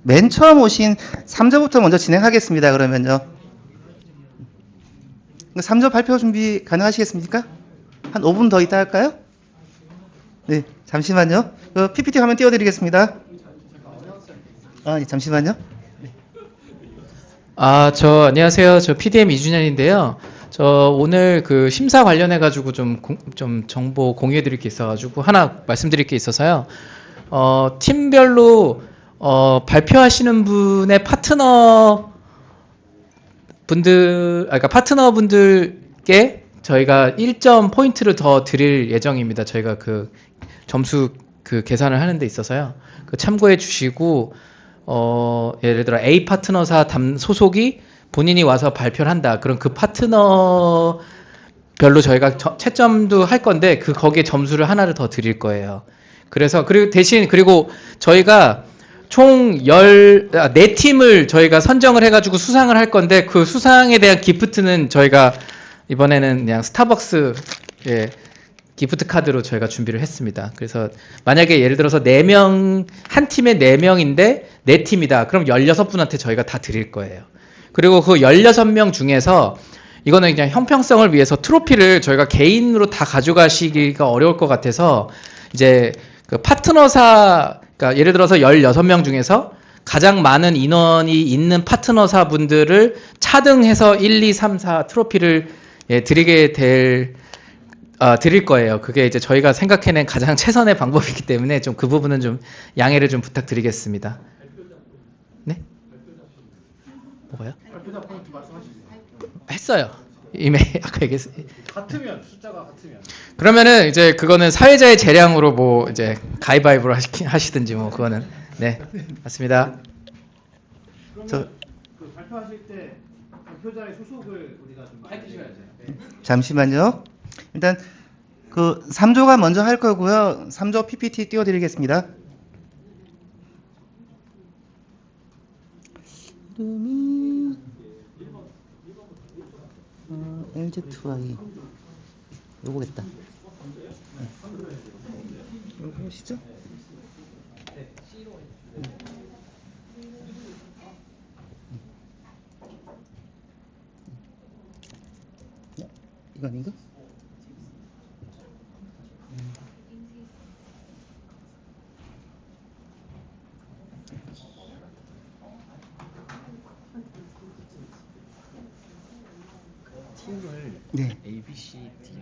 맨 처음 오신 3조부터 먼저 진행하겠습니다. 그러면요. 3조 발표 준비 가능하시겠습니까? 한 5분 더 있다 할까요? 네, 잠시만요. PPT 화면 띄워드리겠습니다. 네, 잠시만요. 안녕하세요. 저 PDM 이준현인데요. 저 오늘 그 심사 관련해가지고 좀 정보 공유해드릴 게 있어가지고 하나 말씀드릴 게 있어서요. 팀별로, 발표하시는 분의 그러니까 파트너분들께 저희가 1점 포인트를 더 드릴 예정입니다. 저희가 그 점수 그 계산을 하는 데 있어서요. 그 참고해 주시고, 예를 들어 A 파트너사 소속이 본인이 와서 발표를 한다. 그럼 그 파트너 별로 저희가 채점도 할 건데 거기에 점수를 하나를 더 드릴 거예요. 그래서 그리고 저희가 총 4팀을 저희가 선정을 해가지고 수상을 할 건데 그 수상에 대한 기프트는 저희가 이번에는 그냥 스타벅스 기프트 카드로 저희가 준비를 했습니다. 그래서 만약에 예를 들어서 4명, 한 팀에 4명인데 4팀이다. 그럼 16분한테 저희가 다 드릴 거예요. 그리고 그 16명 중에서 이거는 그냥 형평성을 위해서 트로피를 저희가 개인으로 다 가져가시기가 어려울 것 같아서 이제 그 파트너사, 그러니까 예를 들어서 16명 중에서 가장 많은 인원이 있는 파트너사 분들을 차등해서 1, 2, 3, 4 트로피를 드릴 거예요. 그게 이제 저희가 생각해낸 가장 최선의 방법이기 때문에 좀 그 부분은 좀 양해를 좀 부탁드리겠습니다. 네? 뭐가요? 발표자 포인트 말씀하시죠. 했어요. 이미 아까 얘기했어요. 같으면 숫자가 같으면. 그러면은 이제 그거는 사회자의 재량으로 뭐 이제 가위바위보로 하시든지 뭐 그거는 네 맞습니다. 그러면 그 발표하실 때 발표자의 소속을 우리가 좀 밝히셔야죠. 네. 잠시만요. 일단 그 3조가 먼저 할 거고요. 3조 PPT 띄워드리겠습니다. 이름이 LZY 요거겠다. 네. 요거 보시죠. 이거 아닌가? 팀을 네. A, B, C, D,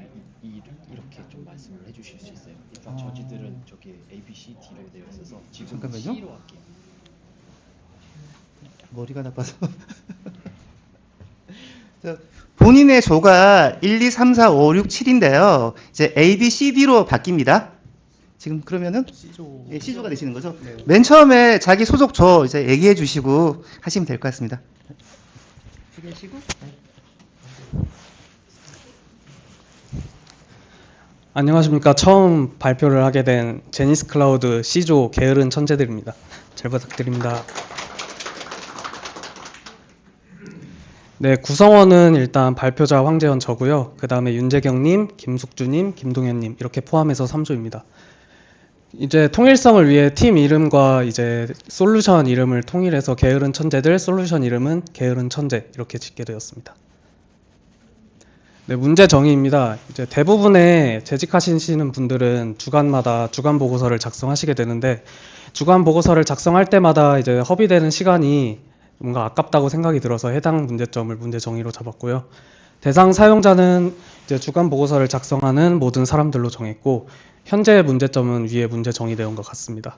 E를 이렇게 좀 말씀을 해주실 수 있어요. 일단 저지들은 저기 A, B, C, D로 되어 있어서 지금 잠깐만요. C로 할게요. 머리가 나빠서. 본인의 조가 1, 2, 3, 4, 5, 6, 7인데요. 이제 A, B, C, D로 바뀝니다. 지금 그러면은 C조. 예, C조가 되시는 거죠? 네. 맨 처음에 자기 소속 조 이제 얘기해 주시고 하시면 될 것 같습니다. 얘기하시고. 안녕하십니까. 처음 발표를 하게 된 제니스 클라우드 C조 게으른 천재들입니다. 잘 부탁드립니다. 네, 구성원은 일단 발표자 황재현 저고요. 그 다음에 윤재경님, 김숙주님, 김동현님 이렇게 포함해서 3조입니다. 이제 통일성을 위해 팀 이름과 이제 솔루션 이름을 통일해서 게으른 천재들, 솔루션 이름은 게으른 천재 이렇게 짓게 되었습니다. 네, 문제 정의입니다. 이제 대부분의 재직하시는 분들은 주간마다 주간 보고서를 작성하시게 되는데 주간 보고서를 작성할 때마다 이제 허비되는 시간이 뭔가 아깝다고 생각이 들어서 해당 문제점을 문제 정의로 잡았고요. 대상 사용자는 이제 주간 보고서를 작성하는 모든 사람들로 정했고 현재 문제점은 위에 문제 정의되어 온 것 같습니다.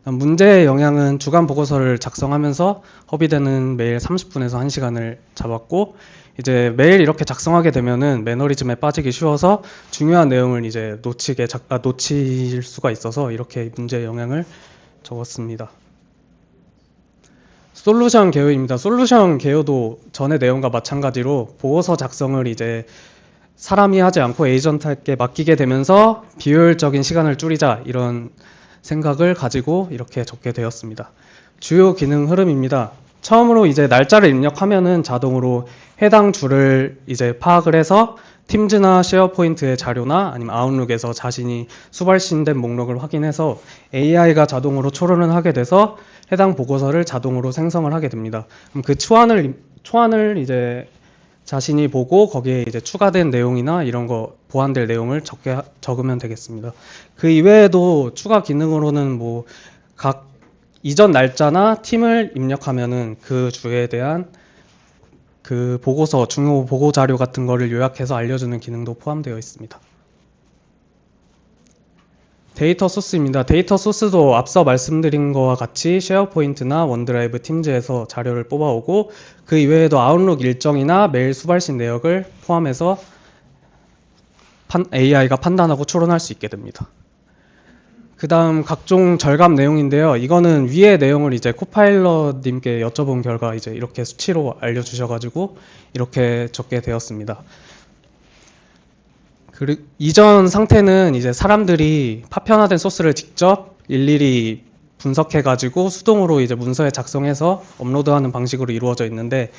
문제의 영향은 주간 보고서를 작성하면서 허비되는 매일 30분에서 1시간을 잡았고 이제 매일 이렇게 작성하게 되면은 매너리즘에 빠지기 쉬워서 중요한 내용을 이제 놓칠 수가 있어서 이렇게 문제의 영향을 적었습니다. 솔루션 개요입니다. 솔루션 개요도 전의 내용과 마찬가지로 보고서 작성을 이제 사람이 하지 않고 에이전트에게 맡기게 되면서 비효율적인 시간을 줄이자 이런 생각을 가지고 이렇게 적게 되었습니다. 주요 기능 흐름입니다. 처음으로 이제 날짜를 입력하면은 자동으로 해당 줄을 이제 파악을 해서 팀즈나 쉐어포인트의 자료나 아니면 아웃룩에서 자신이 수발신된 목록을 확인해서 AI가 자동으로 초론을 하게 돼서 해당 보고서를 자동으로 생성을 하게 됩니다. 그럼 그 초안을 이제 자신이 보고 거기에 이제 추가된 내용이나 이런 거 보완될 내용을 적으면 되겠습니다. 그 이외에도 추가 기능으로는 뭐 각 이전 날짜나 팀을 입력하면은 그 주에 대한 그 보고서, 중요 보고 자료 같은 거를 요약해서 알려주는 기능도 포함되어 있습니다. 데이터 소스입니다. 데이터 소스도 앞서 말씀드린 것과 같이 쉐어포인트나 원드라이브, 팀즈에서 자료를 뽑아오고 그 이외에도 아웃룩 일정이나 메일 수발신 내역을 포함해서 AI가 판단하고 추론할 수 있게 됩니다. 그 다음 각종 절감 내용인데요. 이거는 위의 내용을 이제 코파일럿님께 여쭤본 결과 이제 이렇게 수치로 알려주셔가지고 이렇게 적게 되었습니다. 그리고 이전 상태는 이제 사람들이 파편화된 소스를 직접 일일이 분석해가지고 수동으로 이제 문서에 작성해서 업로드하는 방식으로 이루어져 있는데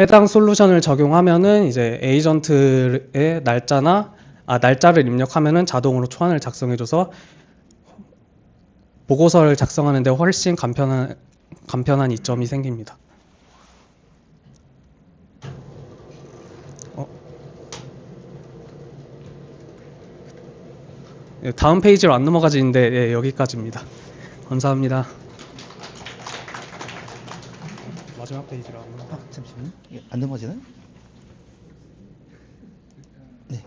해당 솔루션을 적용하면은 이제 에이전트의 날짜를 입력하면은 자동으로 초안을 작성해줘서 보고서를 작성하는데 훨씬 간편한 이점이 생깁니다. 다음 페이지로 안 넘어가지는데 여기까지입니다. 감사합니다. 마지막 페이지로 안 넘어가. 잠시만요. 이게 안 넘어지나요? 네.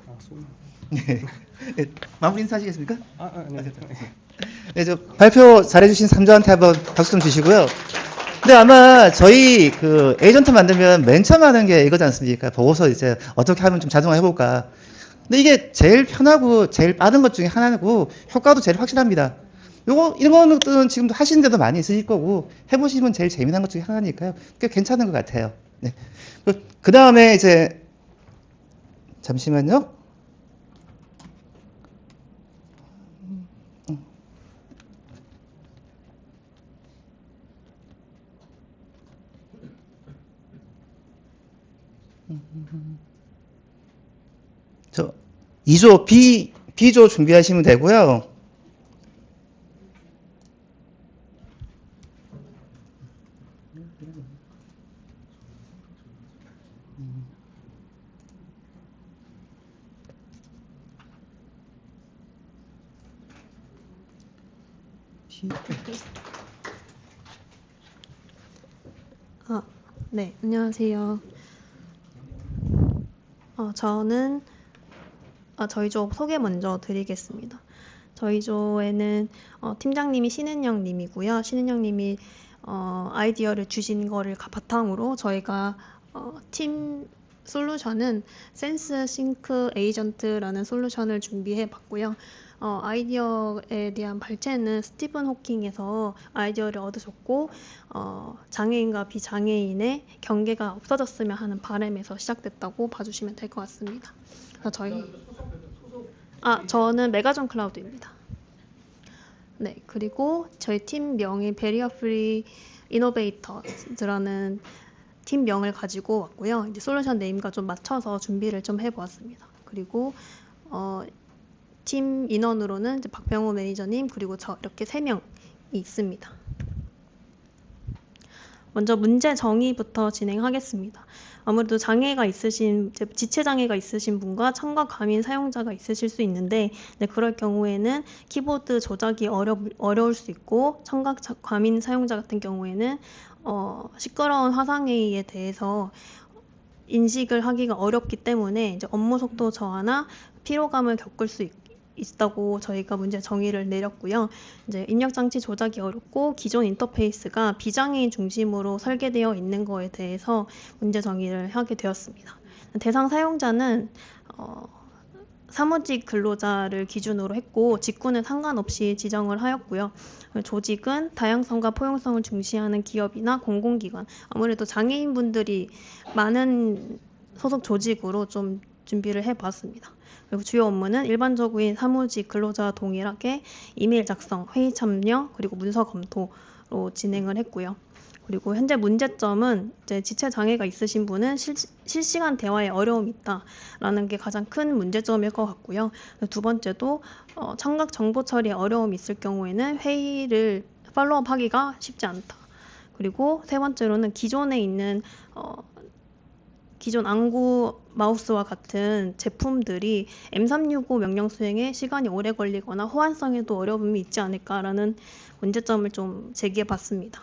네. 네. 마무리 인사하시겠습니까? 네. 네, 저 발표 잘해주신 3조한테 한번 박수 좀 주시고요. 근데 아마 저희 그 에이전트 만들면 맨 처음 하는 게 이거지 않습니까? 보고서 이제 어떻게 하면 좀 자동화 해볼까. 근데 이게 제일 편하고 제일 빠른 것 중에 하나고 효과도 제일 확실합니다. 이런 것들은 지금도 하시는 데도 많이 있으실 거고 해보시면 제일 재미난 것 중에 하나니까요. 꽤 괜찮은 것 같아요. 네. 그 다음에 이제 잠시만요. 저 2조 B조 준비하시면 되고요. 네, 안녕하세요. 저는 저희 조 소개 먼저 드리겠습니다. 저희 조에는 팀장님이 신은영 님이고요. 신은영 님이 아이디어를 주신 거를 바탕으로 저희가 팀 솔루션은 센스 싱크 에이전트라는 솔루션을 준비해 봤고요. 아이디어에 대한 발췌는 스티븐 호킹에서 아이디어를 얻으셨고 장애인과 비장애인의 경계가 없어졌으면 하는 바람에서 시작됐다고 봐주시면 될 것 같습니다. 저는 메가존 클라우드입니다. 네, 그리고 저희 팀 명이 베리어 프리 이노베이터즈라는 팀명을 가지고 왔고요. 이제 솔루션 네임과 좀 맞춰서 준비를 좀 해보았습니다. 그리고 팀 인원으로는 이제 박병호 매니저님 그리고 저 이렇게 3명이 있습니다. 먼저 문제 정의부터 진행하겠습니다. 아무래도 장애가 있으신, 지체 장애가 있으신 분과 청각 과민 사용자가 있으실 수 있는데, 그럴 경우에는 키보드 조작이 어려울 수 있고, 청각 과민 사용자 같은 경우에는 시끄러운 화상회의에 대해서 인식을 하기가 어렵기 때문에 이제 업무 속도 저하나 피로감을 겪을 수 있다고 저희가 문제 정의를 내렸고요. 이제 입력 장치 조작이 어렵고 기존 인터페이스가 비장애인 중심으로 설계되어 있는 거에 대해서 문제 정의를 하게 되었습니다. 대상 사용자는 사무직 근로자를 기준으로 했고 직군은 상관없이 지정을 하였고요. 조직은 다양성과 포용성을 중시하는 기업이나 공공기관, 아무래도 장애인분들이 많은 소속 조직으로 좀 준비를 해봤습니다. 그리고 주요 업무는 일반적인 사무직 근로자와 동일하게 이메일 작성, 회의 참여, 그리고 문서 검토, 진행을 했고요. 그리고 현재 문제점은 이제 지체 장애가 있으신 분은 실시간 대화에 어려움이 있다라는 게 가장 큰 문제점일 것 같고요. 두 번째도 청각 정보 처리에 어려움이 있을 경우에는 회의를 팔로우업하기가 쉽지 않다. 그리고 세 번째로는 기존에 있는 기존 안구 마우스와 같은 제품들이 M365 명령 수행에 시간이 오래 걸리거나 호환성에도 어려움이 있지 않을까라는 문제점을 좀 제기해 봤습니다.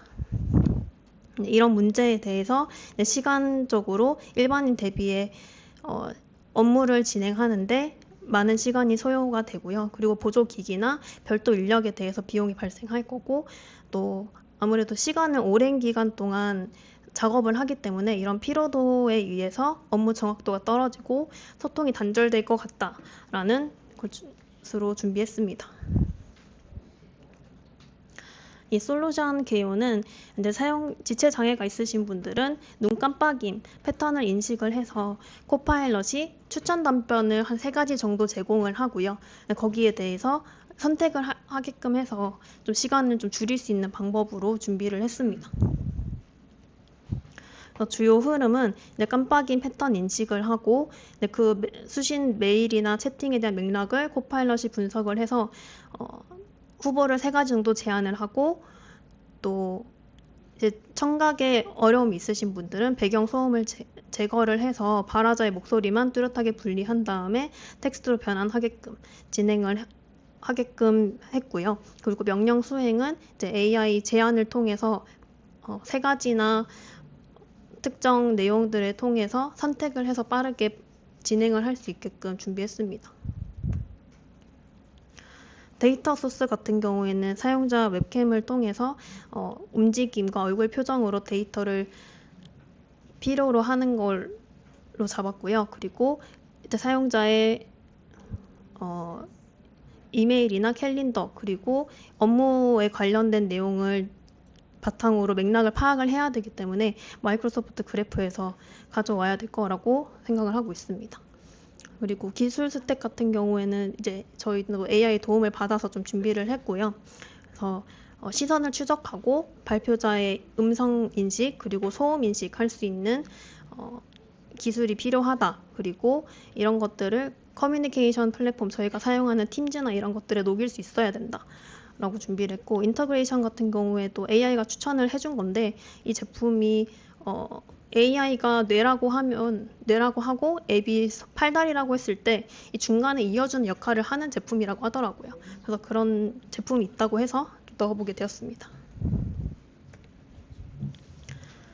이런 문제에 대해서 시간적으로 일반인 대비해 업무를 진행하는데 많은 시간이 소요가 되고요. 그리고 보조기기나 별도 인력에 대해서 비용이 발생할 거고, 또 아무래도 시간을 오랜 기간 동안 작업을 하기 때문에 이런 피로도에 의해서 업무 정확도가 떨어지고 소통이 단절될 것 같다라는 것으로 준비했습니다. 이 솔루션 개요는 이제 지체 장애가 있으신 분들은 눈 깜빡임 패턴을 인식을 해서 코파일럿이 추천 답변을 한 3가지 정도 제공을 하고요. 거기에 대해서 선택을 하게끔 해서 좀 시간을 좀 줄일 수 있는 방법으로 준비를 했습니다. 주요 흐름은 이제 깜빡임 패턴 인식을 하고 그 수신 메일이나 채팅에 대한 맥락을 코파일럿이 분석을 해서 후보를 3가지 정도 제안을 하고, 또 이제 청각에 어려움이 있으신 분들은 배경 소음을 제거를 해서 발화자의 목소리만 뚜렷하게 분리한 다음에 텍스트로 변환하게끔 진행을 하게끔 했고요. 그리고 명령 수행은 이제 AI 제안을 통해서 3가지나 특정 내용들을 통해서 선택을 해서 빠르게 진행을 할 수 있게끔 준비했습니다. 데이터 소스 같은 경우에는 사용자 웹캠을 통해서 움직임과 얼굴 표정으로 데이터를 필요로 하는 걸로 잡았고요. 그리고 이제 사용자의 이메일이나 캘린더, 그리고 업무에 관련된 내용을 바탕으로 맥락을 파악을 해야 되기 때문에 마이크로소프트 그래프에서 가져와야 될 거라고 생각을 하고 있습니다. 그리고 기술 스택 같은 경우에는 이제 저희도 AI 도움을 받아서 좀 준비를 했고요. 그래서 시선을 추적하고 발표자의 음성 인식 그리고 소음 인식할 수 있는 기술이 필요하다. 그리고 이런 것들을 커뮤니케이션 플랫폼 저희가 사용하는 팀즈나 이런 것들에 녹일 수 있어야 된다. 라고 준비를 했고, 인터그레이션 같은 경우에도 AI가 추천을 해준 건데 이 제품이 AI가 뇌라고 하고 앱이 팔다리라고 했을 때 이 중간에 이어주는 역할을 하는 제품이라고 하더라고요. 그래서 그런 제품이 있다고 해서 넣어보게 되었습니다.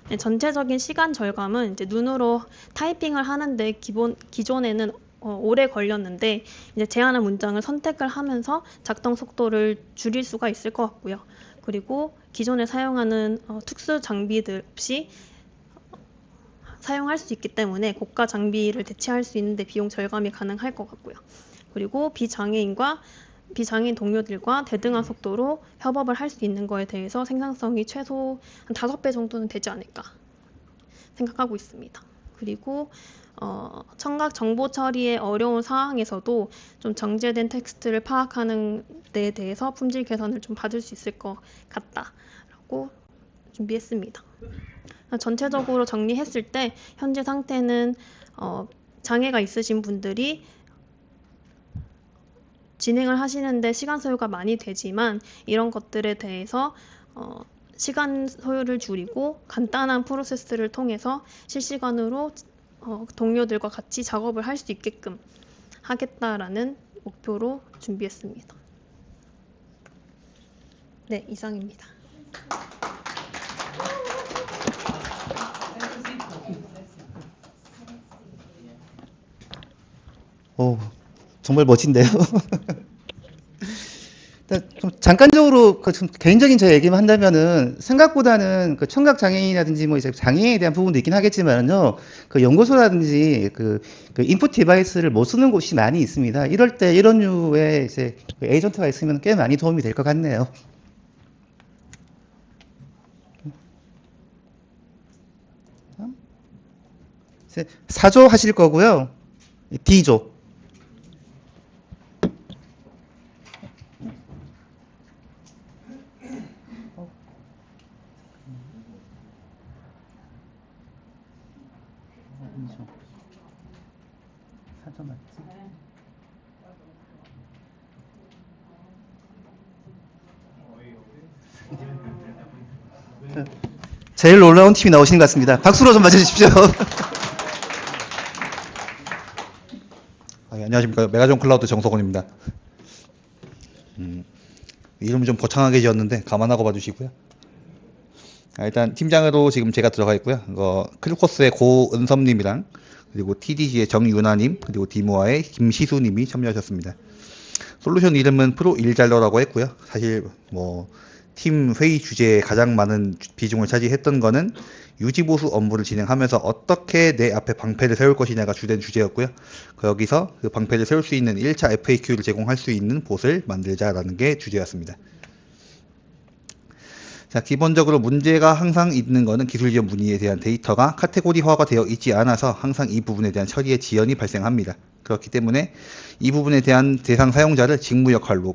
네, 전체적인 시간 절감은 이제 눈으로 타이핑을 하는데 기존에는 오래 걸렸는데 이제 제안한 문장을 선택을 하면서 작동 속도를 줄일 수가 있을 것 같고요. 그리고 기존에 사용하는 특수 장비들 없이 사용할 수 있기 때문에 고가 장비를 대체할 수 있는데 비용 절감이 가능할 것 같고요. 그리고 비장애인 동료들과 대등한 속도로 협업을 할 수 있는 거에 대해서 생산성이 최소 한 5배 정도는 되지 않을까 생각하고 있습니다. 그리고 청각 정보 처리의 어려운 상황에서도 좀 정제된 텍스트를 파악하는 데에 대해서 품질 개선을 좀 받을 수 있을 것 같다라고 준비했습니다. 전체적으로 정리했을 때 현재 상태는 장애가 있으신 분들이 진행을 하시는데 시간 소요가 많이 되지만 이런 것들에 대해서 시간 소요를 줄이고 간단한 프로세스를 통해서 실시간으로 동료들과 같이 작업을 할 수 있게끔 하겠다라는 목표로 준비했습니다. 네, 이상입니다. 오, 정말 멋진데요. 좀 잠깐적으로 좀 개인적인 제 얘기만 한다면은 생각보다는 그 청각 장애인이라든지 뭐 이제 장애에 대한 부분도 있긴 하겠지만요. 그 연구소라든지 그 인풋 디바이스를 못 쓰는 곳이 많이 있습니다. 이럴 때 이런 류의 이제 그 에이전트가 있으면 꽤 많이 도움이 될 것 같네요. 이제 4조 하실 거고요. D조. 4점 맞지? 제일 놀라운 팀이 나오신 것 같습니다. 박수로 좀 맞아주십시오. 안녕하십니까. 메가존 클라우드 정석원입니다. 이름 좀 거창하게 지었는데 감안하고 봐주시고요. 일단 팀장으로 지금 제가 들어가 있고요. 크루코스의 고은섭님이랑 그리고 TDG의 정유나님 그리고 디모아의 김시수님이 참여하셨습니다. 솔루션 이름은 프로 일잘러라고 했고요. 사실 팀 회의 주제에 가장 많은 비중을 차지했던 거는 유지보수 업무를 진행하면서 어떻게 내 앞에 방패를 세울 것이냐가 주된 주제였고요. 여기서 그 방패를 세울 수 있는 1차 FAQ를 제공할 수 있는 봇을 만들자라는 게 주제였습니다. 자, 기본적으로 문제가 항상 있는 거는 기술 지원 문의에 대한 데이터가 카테고리화가 되어 있지 않아서 항상 이 부분에 대한 처리에 지연이 발생합니다. 그렇기 때문에 이 부분에 대한 대상 사용자를 직무 역할로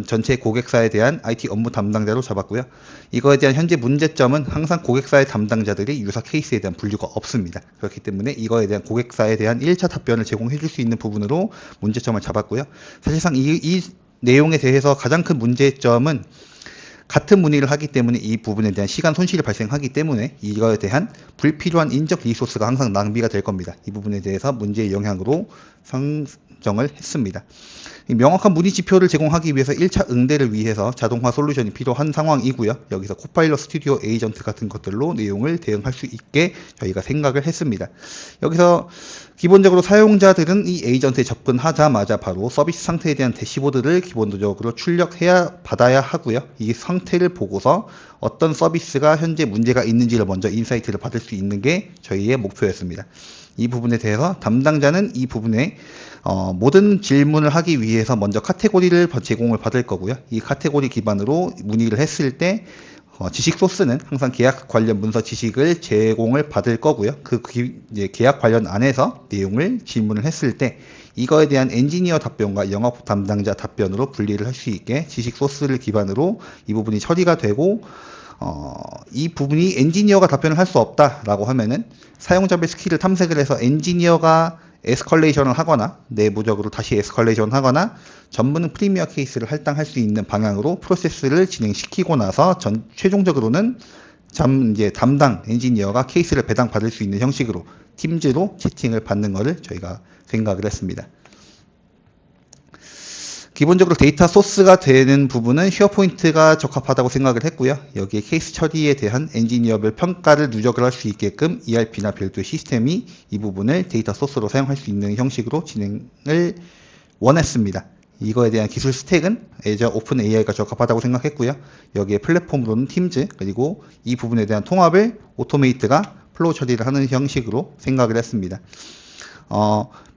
전체 고객사에 대한 IT 업무 담당자로 잡았고요. 이거에 대한 현재 문제점은 항상 고객사의 담당자들이 유사 케이스에 대한 분류가 없습니다. 그렇기 때문에 이거에 대한 고객사에 대한 1차 답변을 제공해 줄 수 있는 부분으로 문제점을 잡았고요. 사실상 이 내용에 대해서 가장 큰 문제점은 같은 문의를 하기 때문에 이 부분에 대한 시간 손실이 발생하기 때문에 이거에 대한 불필요한 인적 리소스가 항상 낭비가 될 겁니다. 이 부분에 대해서 문제의 영향으로 상정을 했습니다. 명확한 문의 지표를 제공하기 위해서 1차 응대를 위해서 자동화 솔루션이 필요한 상황이고요. 여기서 코파일럿 스튜디오 에이전트 같은 것들로 내용을 대응할 수 있게 저희가 생각을 했습니다. 여기서 기본적으로 사용자들은 이 에이전트에 접근하자마자 바로 서비스 상태에 대한 대시보드를 기본적으로 받아야 하고요. 이 상태를 보고서 어떤 서비스가 현재 문제가 있는지를 먼저 인사이트를 받을 수 있는 게 저희의 목표였습니다. 이 부분에 대해서 담당자는 이 부분에 모든 질문을 하기 위해서 먼저 카테고리를 제공을 받을 거고요. 이 카테고리 기반으로 문의를 했을 때 지식 소스는 항상 계약 관련 문서 지식을 제공을 받을 거고요. 이제 계약 관련 안에서 내용을 질문을 했을 때 이거에 대한 엔지니어 답변과 영업 담당자 답변으로 분리를 할 수 있게 지식 소스를 기반으로 이 부분이 처리가 되고 이 부분이 엔지니어가 답변을 할 수 없다라고 하면은 사용자별 스킬을 탐색을 해서 엔지니어가 에스컬레이션을 하거나 내부적으로 다시 에스컬레이션 하거나 전문 프리미어 케이스를 할당할 수 있는 방향으로 프로세스를 진행시키고 나서 최종적으로는 이제 담당 엔지니어가 케이스를 배당받을 수 있는 형식으로 팀즈로 채팅을 받는 것을 저희가 생각을 했습니다. 기본적으로 데이터 소스가 되는 부분은 쉐어포인트가 적합하다고 생각을 했고요. 여기에 케이스 처리에 대한 엔지니어별 평가를 누적을 할 수 있게끔 ERP나 별도의 시스템이 이 부분을 데이터 소스로 사용할 수 있는 형식으로 진행을 원했습니다. 이거에 대한 기술 스택은 애저 오픈 AI가 적합하다고 생각했고요. 여기에 플랫폼으로는 팀즈 그리고 이 부분에 대한 통합을 오토메이트가 플로우 처리를 하는 형식으로 생각을 했습니다.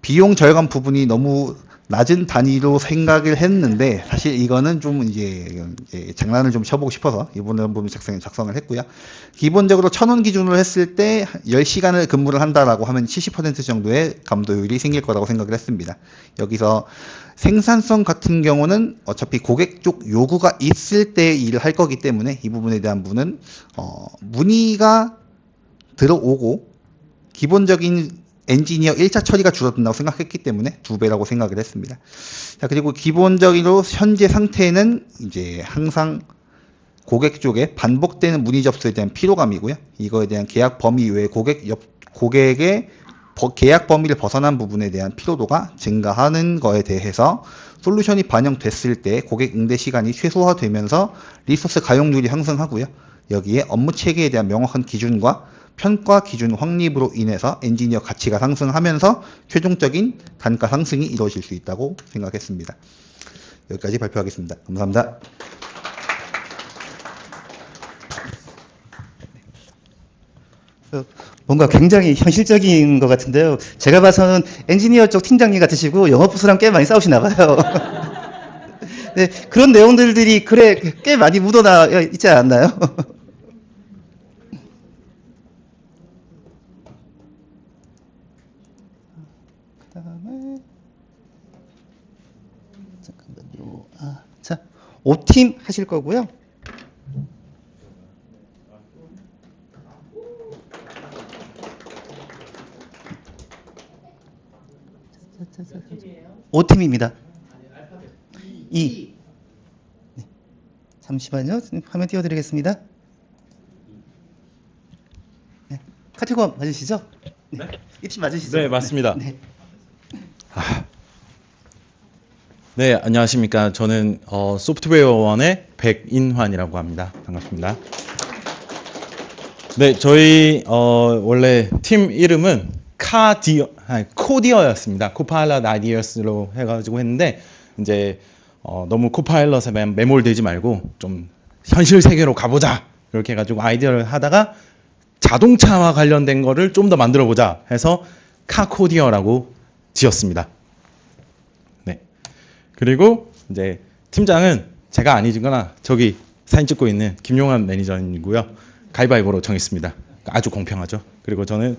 비용 절감 부분이 너무 낮은 단위로 생각을 했는데 사실 이거는 좀 이제 장난을 좀 쳐보고 싶어서 이번에 부분 작성을 했고요. 기본적으로 1000원 기준으로 했을 때 10시간을 근무를 한다라고 하면 70% 정도의 감도율이 생길 거라고 생각을 했습니다. 여기서 생산성 같은 경우는 어차피 고객 쪽 요구가 있을 때 일을 할 거기 때문에 이 부분에 대한 부분은 문의가 들어오고 기본적인 엔지니어 1차 처리가 줄어든다고 생각했기 때문에 2배라고 생각을 했습니다. 자, 그리고 기본적으로 현재 상태는 이제 항상 고객 쪽에 반복되는 문의 접수에 대한 피로감이고요. 이거에 대한 계약 범위 외에 고객의 계약 범위를 벗어난 부분에 대한 피로도가 증가하는 거에 대해서 솔루션이 반영됐을 때 고객 응대 시간이 최소화되면서 리소스 가용률이 상승하고요. 여기에 업무 체계에 대한 명확한 기준과 평가 기준 확립으로 인해서 엔지니어 가치가 상승하면서 최종적인 단가 상승이 이루어질 수 있다고 생각했습니다. 여기까지 발표하겠습니다. 감사합니다. 뭔가 굉장히 현실적인 것 같은데요. 제가 봐서는 엔지니어 쪽 팀장님 같으시고 영업부서랑 꽤 많이 싸우시나 봐요. 네, 그런 내용들이 꽤 많이 묻어나 있지 않나요? 잠깐만요. 자, 5팀 하실 거고요. 5팀입니다. 2. 네. 잠시만요. 화면 띄워드리겠습니다. 네. 카테고리 맞으시죠? 네. 이 팀 맞으시죠? 네, 맞습니다. 네. 네, 안녕하십니까. 저는 소프트웨어원의 백인환이라고 합니다. 반갑습니다. 네, 저희 원래 팀 이름은 코디어였습니다. 코파일럿 아이디어스로 해가지고 했는데 이제 너무 코파일럿에 매몰되지 말고 좀 현실 세계로 가보자 이렇게 해가지고 아이디어를 하다가 자동차와 관련된 거를 좀 더 만들어 보자 해서 카코디어라고 지었습니다. 네. 그리고 이제 팀장은 제가 아니거나 저기 사진 찍고 있는 김용환 매니저이고요. 가위바위보로 정했습니다. 아주 공평하죠. 그리고 저는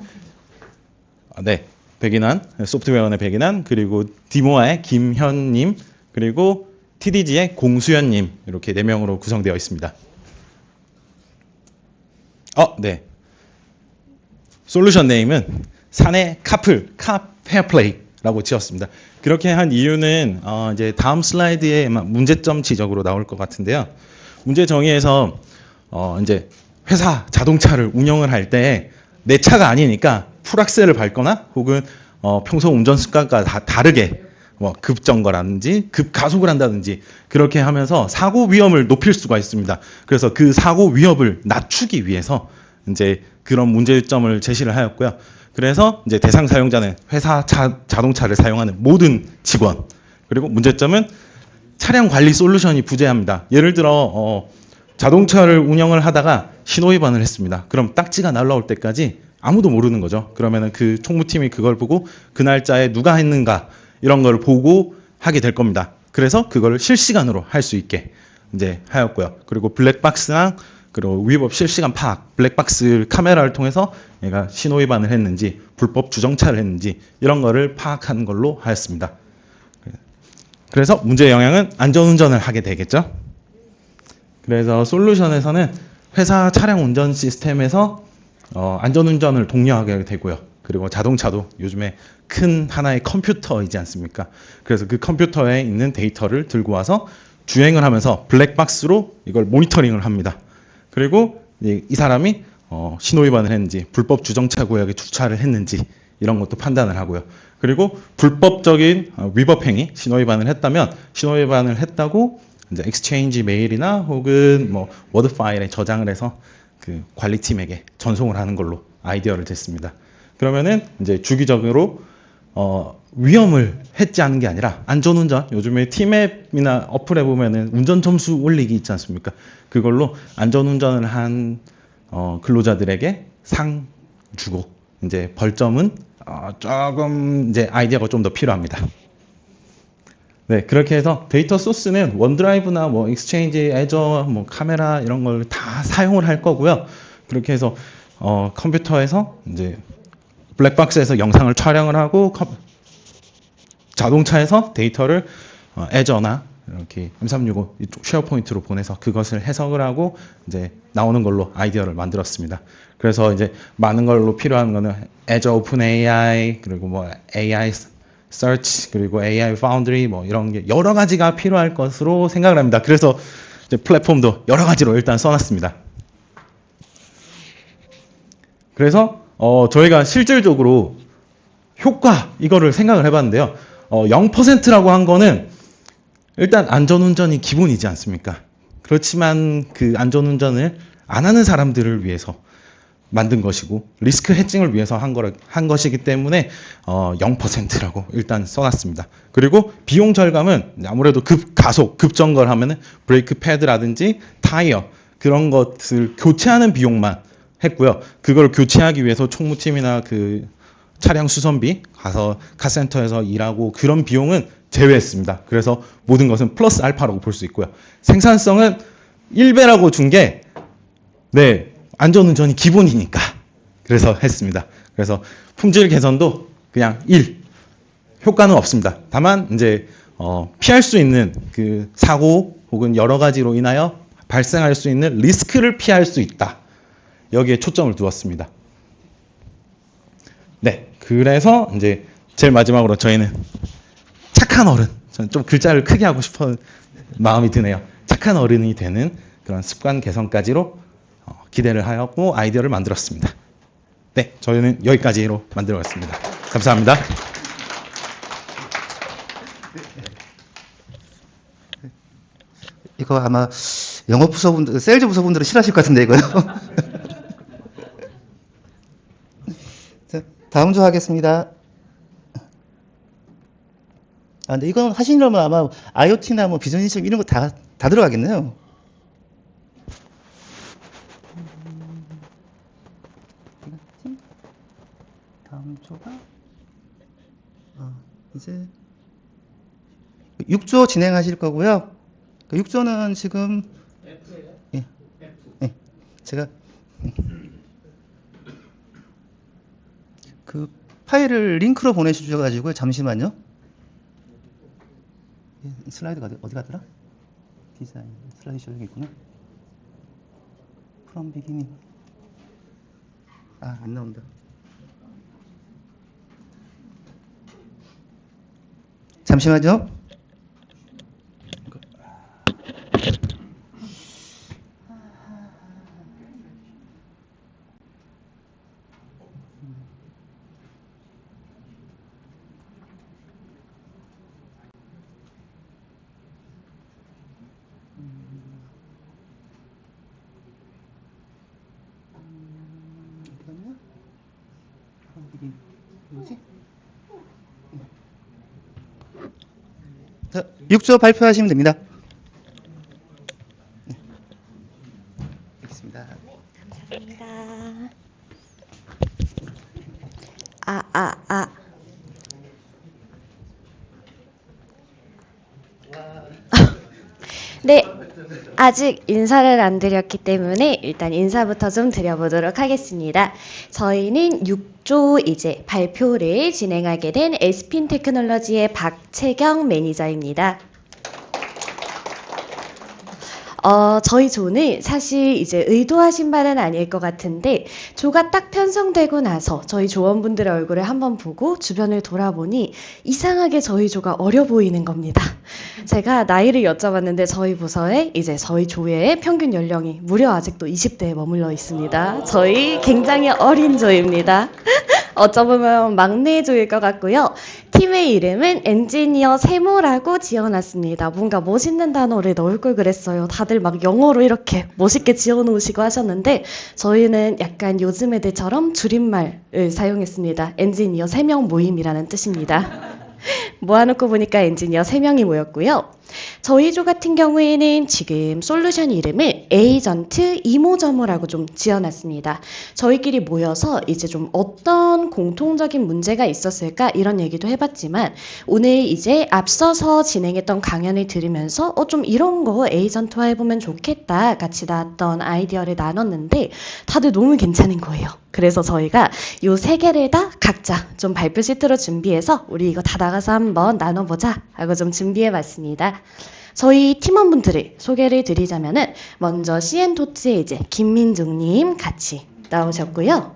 네, 백인환, 소프트웨어의 백인환, 그리고 디모아의 김현님, 그리고 TDG의 공수연님 이렇게 4명으로 구성되어 있습니다. 네. 솔루션 네임은 사내 카플, 카페어플레이라고 지었습니다. 그렇게 한 이유는 이제 다음 슬라이드에 문제점 지적으로 나올 것 같은데요. 문제 정의에서 이제 회사 자동차를 운영을 할 때 내 차가 아니니까 풀악셀을 밟거나 혹은 평소 운전 습관과 다 다르게 급정거라든지 급가속을 한다든지 그렇게 하면서 사고 위험을 높일 수가 있습니다. 그래서 그 사고 위험을 낮추기 위해서 이제 그런 문제점을 제시를 하였고요. 그래서 이제 대상 사용자는 회사 자동차를 사용하는 모든 직원, 그리고 문제점은 차량 관리 솔루션이 부재합니다. 예를 들어 자동차를 운영을 하다가 신호 위반을 했습니다. 그럼 딱지가 날라올 때까지 아무도 모르는 거죠. 그러면은 그 총무팀이 그걸 보고 그 날짜에 누가 했는가 이런 걸 보고 하게 될 겁니다. 그래서 그걸 실시간으로 할 수 있게 이제 하였고요. 그리고 블랙박스랑 그리고 위법 실시간 파악, 블랙박스 카메라를 통해서 얘가 신호 위반을 했는지 불법 주정차를 했는지 이런 거를 파악하는 걸로 하였습니다. 그래서 문제의 영향은 안전운전을 하게 되겠죠. 그래서 솔루션에서는 회사 차량 운전 시스템에서 안전운전을 독려하게 되고요. 그리고 자동차도 요즘에 큰 하나의 컴퓨터이지 않습니까? 그래서 그 컴퓨터에 있는 데이터를 들고 와서 주행을 하면서 블랙박스로 이걸 모니터링을 합니다. 그리고 이 사람이 신호 위반을 했는지 불법 주정차 구역에 주차를 했는지 이런 것도 판단을 하고요. 그리고 불법적인 위법 행위, 신호 위반을 했다면 신호 위반을 했다고 이제 익스체인지 메일이나 혹은 워드 파일에 저장을 해서 그 관리팀에게 전송을 하는 걸로 아이디어를 냈습니다. 그러면은 이제 주기적으로 위험을 해지하는 게 아니라 안전운전, 요즘에 팀앱이나 어플에 보면은 운전 점수 올리기 있지 않습니까? 그걸로 안전운전을 한 근로자들에게 상 주고 이제 벌점은 조금 이제 아이디어가 좀 더 필요합니다. 네, 그렇게 해서 데이터 소스는 원드라이브나 익스체인지, 애저, 카메라 이런 걸 다 사용을 할 거고요. 그렇게 해서 컴퓨터에서 이제 블랙박스에서 영상을 촬영을 하고 자동차에서 데이터를 애저나 이렇게 M365 이쪽 쉐어포인트로 보내서 그것을 해석을 하고 이제 나오는 걸로 아이디어를 만들었습니다. 그래서 이제 많은 걸로 필요한 거는 애저 오픈 AI 그리고 AI Search 그리고 AI Foundry 이런 게 여러 가지가 필요할 것으로 생각을 합니다. 그래서 이제 플랫폼도 여러 가지로 일단 써놨습니다. 그래서 저희가 실질적으로 효과 이거를 생각을 해봤는데요. 0%라고 한 거는 일단 안전운전이 기본이지 않습니까? 그렇지만 그 안전운전을 안 하는 사람들을 위해서 만든 것이고 리스크 해칭을 위해서 한 것이기 때문에 0%라고 일단 써놨습니다. 그리고 비용 절감은 아무래도 급가속, 급정거를 하면은 브레이크 패드라든지 타이어 그런 것을 교체하는 비용만 했고요. 그걸 교체하기 위해서 총무팀이나 그 차량 수선비 가서 카센터에서 일하고 그런 비용은 제외했습니다. 그래서 모든 것은 플러스 알파라고 볼 수 있고요. 생산성은 1배라고 준 게 안전운전이 기본이니까 그래서 했습니다. 그래서 품질 개선도 그냥 1, 효과는 없습니다. 다만 이제 피할 수 있는 그 사고 혹은 여러 가지로 인하여 발생할 수 있는 리스크를 피할 수 있다. 여기에 초점을 두었습니다. 네, 그래서 이제 제일 마지막으로 저희는 착한 어른, 저는 좀 글자를 크게 하고 싶은 마음이 드네요. 착한 어른이 되는 그런 습관 개선까지로 기대를 하고 아이디어를 만들었습니다. 네, 저희는 여기까지로 만들어봤습니다. 감사합니다. 이거 아마 영업 부서분들, 세일즈 부서분들은 싫어하실 것 같은데, 이거요. 자, 다음 주 하겠습니다. 아, 근데 이건 하시려면 아마 IoT나 뭐 비전 인식 이런 거 다 들어가겠네요. 다음 주가 이제 6조 진행하실 거고요. 6조는 지금 예, 예, 제가 그 파일을 링크로 보내주셔가지고 잠시만요. 예, 슬라이드가 어디 갔더라? 디자인 슬라이드 쇼 여기 있구나. From beginning. 아, 안 나온다. 잠시만요. 뭐지? 자, 6조 발표하시면 됩니다. 알겠습니다. 감사합니다. 네, 아직 인사를 안 드렸기 때문에 일단 인사부터 좀 드려보도록 하겠습니다. 저희는 6조 이제 발표를 진행하게 된 에스핀 테크놀로지의 박채경 매니저입니다. 저희 조는 사실 이제 의도하신 바는 아닐 것 같은데 조가 딱 편성되고 나서 저희 조원분들의 얼굴을 한번 보고 주변을 돌아보니 이상하게 저희 조가 어려 보이는 겁니다. 제가 나이를 여쭤봤는데 저희 부서에 이제 저희 조의 평균 연령이 무려 아직도 20대에 머물러 있습니다. 저희 굉장히 어린 조입니다. 어쩌면 막내 조일 것 같고요. 팀의 이름은 엔지니어 세모라고 지어놨습니다. 뭔가 멋있는 단어를 넣을 걸 그랬어요. 다들 막 영어로 이렇게 멋있게 지어놓으시고 하셨는데 저희는 약간 요즘 애들처럼 줄임말을 사용했습니다. 엔지니어 3명 모임이라는 뜻입니다. 모아놓고 보니까 엔지니어 3명이 모였고요. 저희 조 같은 경우에는 지금 솔루션 이름을 에이전트 이모저모라고 좀 지어놨습니다. 저희끼리 모여서 이제 좀 어떤 공통적인 문제가 있었을까 이런 얘기도 해봤지만 오늘 이제 앞서서 진행했던 강연을 들으면서 좀 이런 거 에이전트화 해보면 좋겠다 같이 나왔던 아이디어를 나눴는데 다들 너무 괜찮은 거예요. 그래서 저희가 요 3개를 다 각자 좀 발표 시트로 준비해서 우리 이거 다 나가서 한번 나눠보자 하고 좀 준비해봤습니다. 저희 팀원분들을 소개를 드리자면은 먼저 CN토츠의 이제 김민중님 같이 나오셨고요.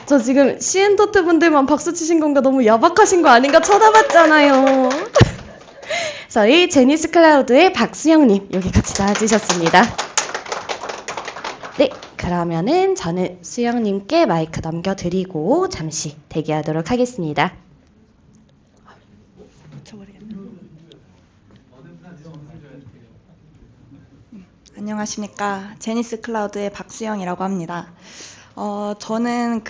저 지금 CN토트 분들만 박수 치신 건가 너무 야박하신 거 아닌가 쳐다봤잖아요. 저희 제니스 클라우드의 박수영님 여기 같이 나와주셨습니다. 네, 그러면은 저는 수영님께 마이크 넘겨드리고 잠시 대기하도록 하겠습니다. 안녕하십니까. 제니스 클라우드의 박수영이라고 합니다. 저는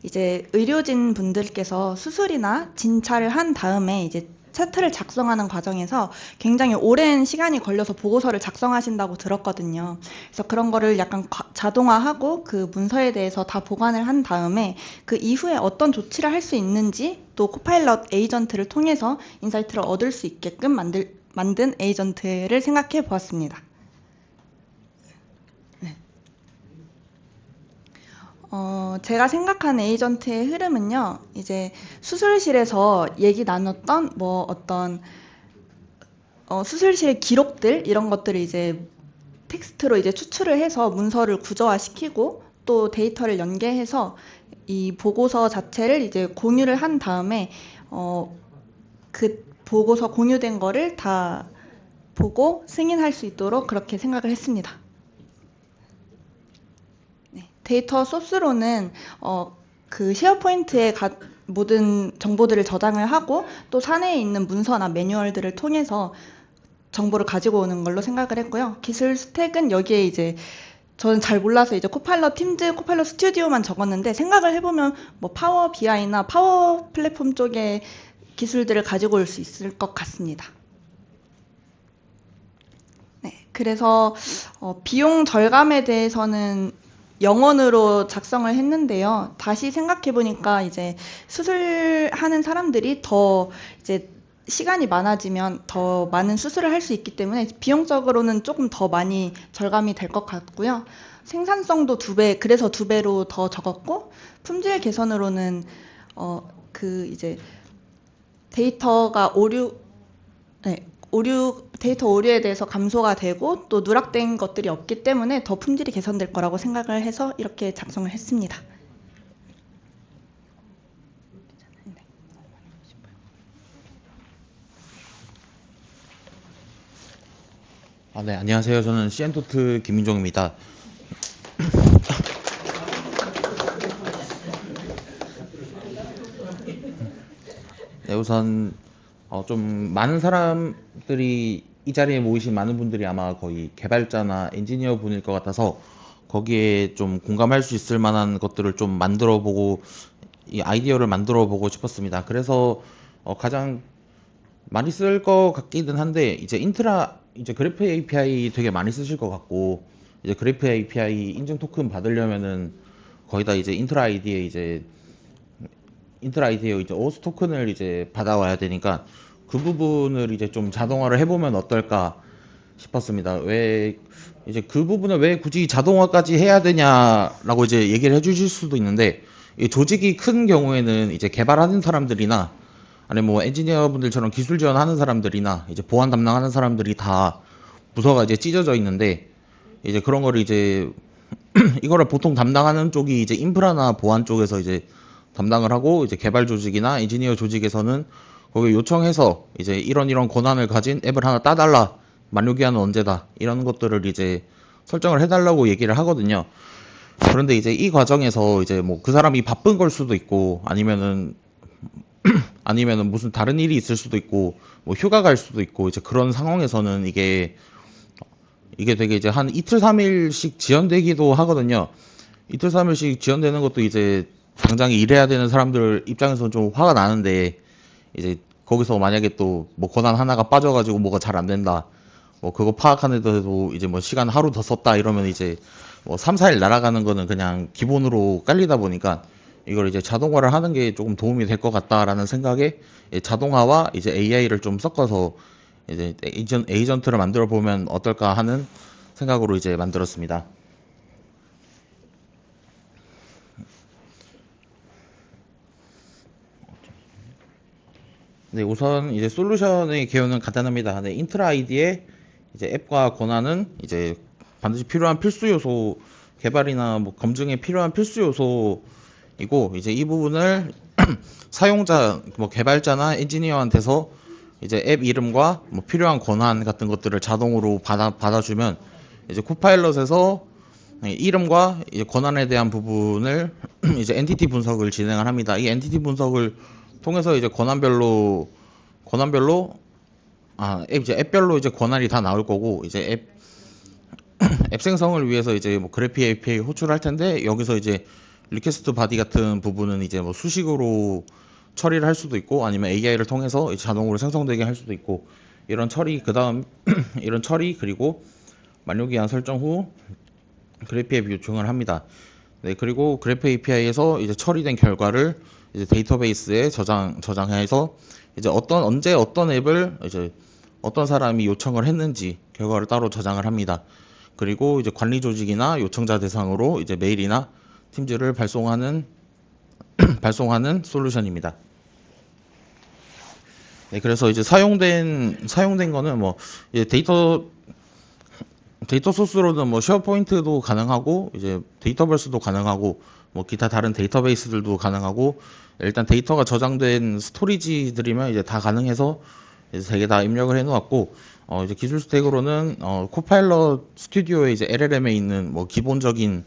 이제 의료진 분들께서 수술이나 진찰을 한 다음에 이제 차트를 작성하는 과정에서 굉장히 오랜 시간이 걸려서 보고서를 작성하신다고 들었거든요. 그래서 그런 거를 약간 자동화하고 그 문서에 대해서 다 보관을 한 다음에 그 이후에 어떤 조치를 할 수 있는지 또 코파일럿 에이전트를 통해서 인사이트를 얻을 수 있게끔 만든 에이전트를 생각해 보았습니다. 제가 생각하는 에이전트의 흐름은요, 이제 수술실에서 얘기 나눴던 수술실 기록들 이런 것들을 이제 텍스트로 이제 추출을 해서 문서를 구조화시키고 또 데이터를 연계해서 이 보고서 자체를 이제 공유를 한 다음에 그 보고서 공유된 거를 다 보고 승인할 수 있도록 그렇게 생각을 했습니다. 네, 데이터 소스로는 그 쉐어포인트에 모든 정보들을 저장을 하고 또 사내에 있는 문서나 매뉴얼들을 통해서 정보를 가지고 오는 걸로 생각을 했고요. 기술 스택은 여기에 이제 저는 잘 몰라서 이제 코파일럿 팀즈, 코파일럿 스튜디오만 적었는데 생각을 해보면 뭐 파워 BI나 파워 플랫폼 쪽의 기술들을 가지고 올 수 있을 것 같습니다. 네, 그래서 비용 절감에 대해서는 영원으로 작성을 했는데요. 다시 생각해 보니까 이제 수술하는 사람들이 더 이제 시간이 많아지면 더 많은 수술을 할 수 있기 때문에 비용적으로는 조금 더 많이 절감이 될 것 같고요. 생산성도 2배, 그래서 2배로 더 적었고, 품질 개선으로는 그 이제 데이터가 데이터 오류에 대해서 감소가 되고 또 누락된 것들이 없기 때문에 더 품질이 개선될 거라고 생각을 해서 이렇게 작성을 했습니다. 네, 안녕하세요. 저는 시엔토트 김민종입니다. 네, 우선 좀 많은 사람들이 이 자리에 모이신 많은 분들이 아마 거의 개발자나 엔지니어 분일 것 같아서 거기에 좀 공감할 수 있을 만한 것들을 좀 만들어 보고 이 아이디어를 만들어 보고 싶었습니다. 그래서 가장 많이 쓸 것 같기는 한데 이제 그래프 API 되게 많이 쓰실 것 같고 이제 그래프 API 인증 토큰 받으려면은 거의 다 이제 인트라 아이디에 이제 오스 토큰을 이제 받아와야 되니까 그 부분을 이제 좀 자동화를 해보면 어떨까 싶었습니다. 왜 이제 그 부분을 왜 굳이 자동화까지 해야 되냐라고 이제 얘기를 해주실 수도 있는데 이 조직이 큰 경우에는 이제 개발하는 사람들이나 아니 뭐 엔지니어 분들처럼 기술 지원하는 사람들이나 이제 보안 담당하는 사람들이 다 부서가 이제 찢어져 있는데 이제 그런 거를 이제 이거를 보통 담당하는 쪽이 이제 인프라나 보안 쪽에서 이제 담당을 하고 이제 개발 조직이나 엔지니어 조직에서는 거기 요청해서 이제 이런 권한을 가진 앱을 하나 따달라, 만료 기한은 언제다, 이런 것들을 이제 설정을 해달라고 얘기를 하거든요. 그런데 이제 이 과정에서 이제 뭐 그 사람이 바쁜 걸 수도 있고 아니면은 무슨 다른 일이 있을 수도 있고 뭐 휴가 갈 수도 있고 이제 그런 상황에서는 이게 되게 이제 한 이틀 3일씩 지연되기도 하거든요. 이틀 3일씩 지연되는 것도 이제 당장 일해야 되는 사람들 입장에서는 좀 화가 나는데 이제 거기서 만약에 또 뭐 권한 하나가 빠져가지고 뭐가 잘 안 된다, 뭐 그거 파악하는데도 이제 뭐 시간 하루 더 썼다 이러면 이제 뭐 3, 4일 날아가는 거는 그냥 기본으로 깔리다 보니까 이걸 이제 자동화를 하는 게 조금 도움이 될 것 같다라는 생각에 자동화와 이제 AI를 좀 섞어서 이제 에이전트를 만들어 보면 어떨까 하는 생각으로 이제 만들었습니다. 네, 우선 이제 솔루션의 개요는 간단합니다. 네, 인트라 아이디에 이제 앱과 권한은 이제 반드시 필요한 필수 요소, 개발이나 뭐 검증에 필요한 필수 요소이고 이제 이 부분을 사용자, 뭐 개발자나 엔지니어한테서 이제 앱 이름과 뭐 필요한 권한 같은 것들을 자동으로 받아주면 이제 코파일럿에서 이름과 이제 권한에 대한 부분을 이제 엔티티 분석을 진행을 합니다. 이 엔티티 분석을 통해서 이제 권한별로 앱별로 이제 권한이 다 나올 거고 이제 앱 생성을 위해서 이제 뭐 그래프 API 호출할 텐데 여기서 이제 리퀘스트 바디 같은 부분은 이제 뭐 수식으로 처리를 할 수도 있고 아니면 AI를 통해서 자동으로 생성되게 할 수도 있고 이런 처리 이런 처리 그리고 만료 기한 설정 후 그래프 앱 요청을 합니다. 네, 그리고 그래프 API에서 이제 처리된 결과를 이제 데이터베이스에 저장해서 이제 언제 어떤 앱을 이제 어떤 사람이 요청을 했는지 결과를 따로 저장을 합니다. 그리고 이제 관리 조직이나 요청자 대상으로 이제 메일이나 팀즈를 발송하는 솔루션입니다. 네, 그래서 이제 사용된 거는 뭐 이제 데이터 소스로는 뭐 쉐어포인트도 가능하고 이제 데이터베이스도 가능하고 뭐 기타 다른 데이터베이스들도 가능하고 일단 데이터가 저장된 스토리지들이면 이제 다 가능해서 이제 3개 다 입력을 해놓았고 이제 기술 스택으로는 코파일럿 스튜디오에 이제 LLM에 있는 뭐 기본적인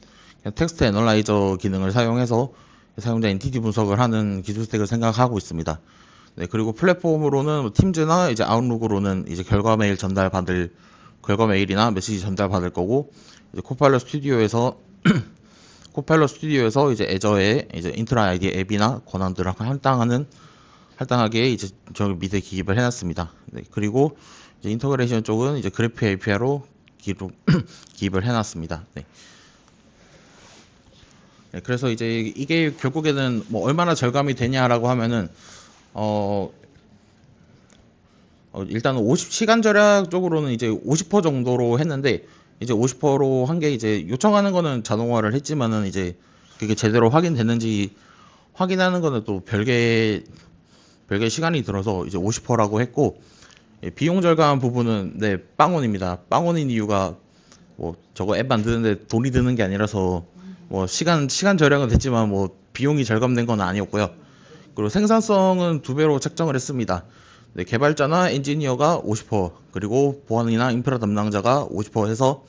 텍스트 애널라이저 기능을 사용해서 사용자 엔티티 분석을 하는 기술 스택을 생각하고 있습니다. 네, 그리고 플랫폼으로는 팀즈나 이제 아웃룩으로는 이제 결과 메일이나 메시지 전달 받을 거고, 이제 코파일럿 스튜디오에서 이제 애저에 이제 인트라 아이디 앱이나 권한들을 할당하게 이제 저 밑에 기입을 해놨습니다. 네, 그리고 이제 인터그레이션 쪽은 이제 그래프 API로 기입을 해놨습니다. 네. 네, 그래서 이제 이게 결국에는 뭐 얼마나 절감이 되냐라고 하면은 일단은 50시간 절약 쪽으로는 이제 50% 정도로 했는데, 이제 50%로 한 게 이제 요청하는 거는 자동화를 했지만은 이제 그게 제대로 확인됐는지 확인하는 거는 또 별개 시간이 들어서 이제 50%라고 했고, 비용 절감 부분은 네, 빵원입니다. 빵원인 이유가 뭐 저거 앱 만드는데 돈이 드는 게 아니라서 뭐 시간 절약은 됐지만 뭐 비용이 절감된 건 아니었고요. 그리고 생산성은 2배로 책정을 했습니다. 네, 개발자나 엔지니어가 50%, 그리고 보안이나 인프라 담당자가 50% 해서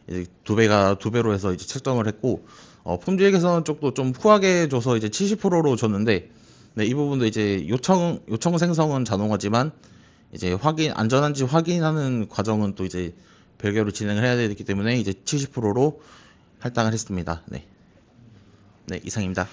이제 2배로 해서 이제 책정을 했고, 품질 개선 쪽도 좀 후하게 줘서 이제 70%로 줬는데, 네, 이 부분도 이제 요청 생성은 자동화지만 이제 안전한지 확인하는 과정은 또 이제 별개로 진행을 해야 되기 때문에 이제 70%로 할당을 했습니다. 네, 이상입니다.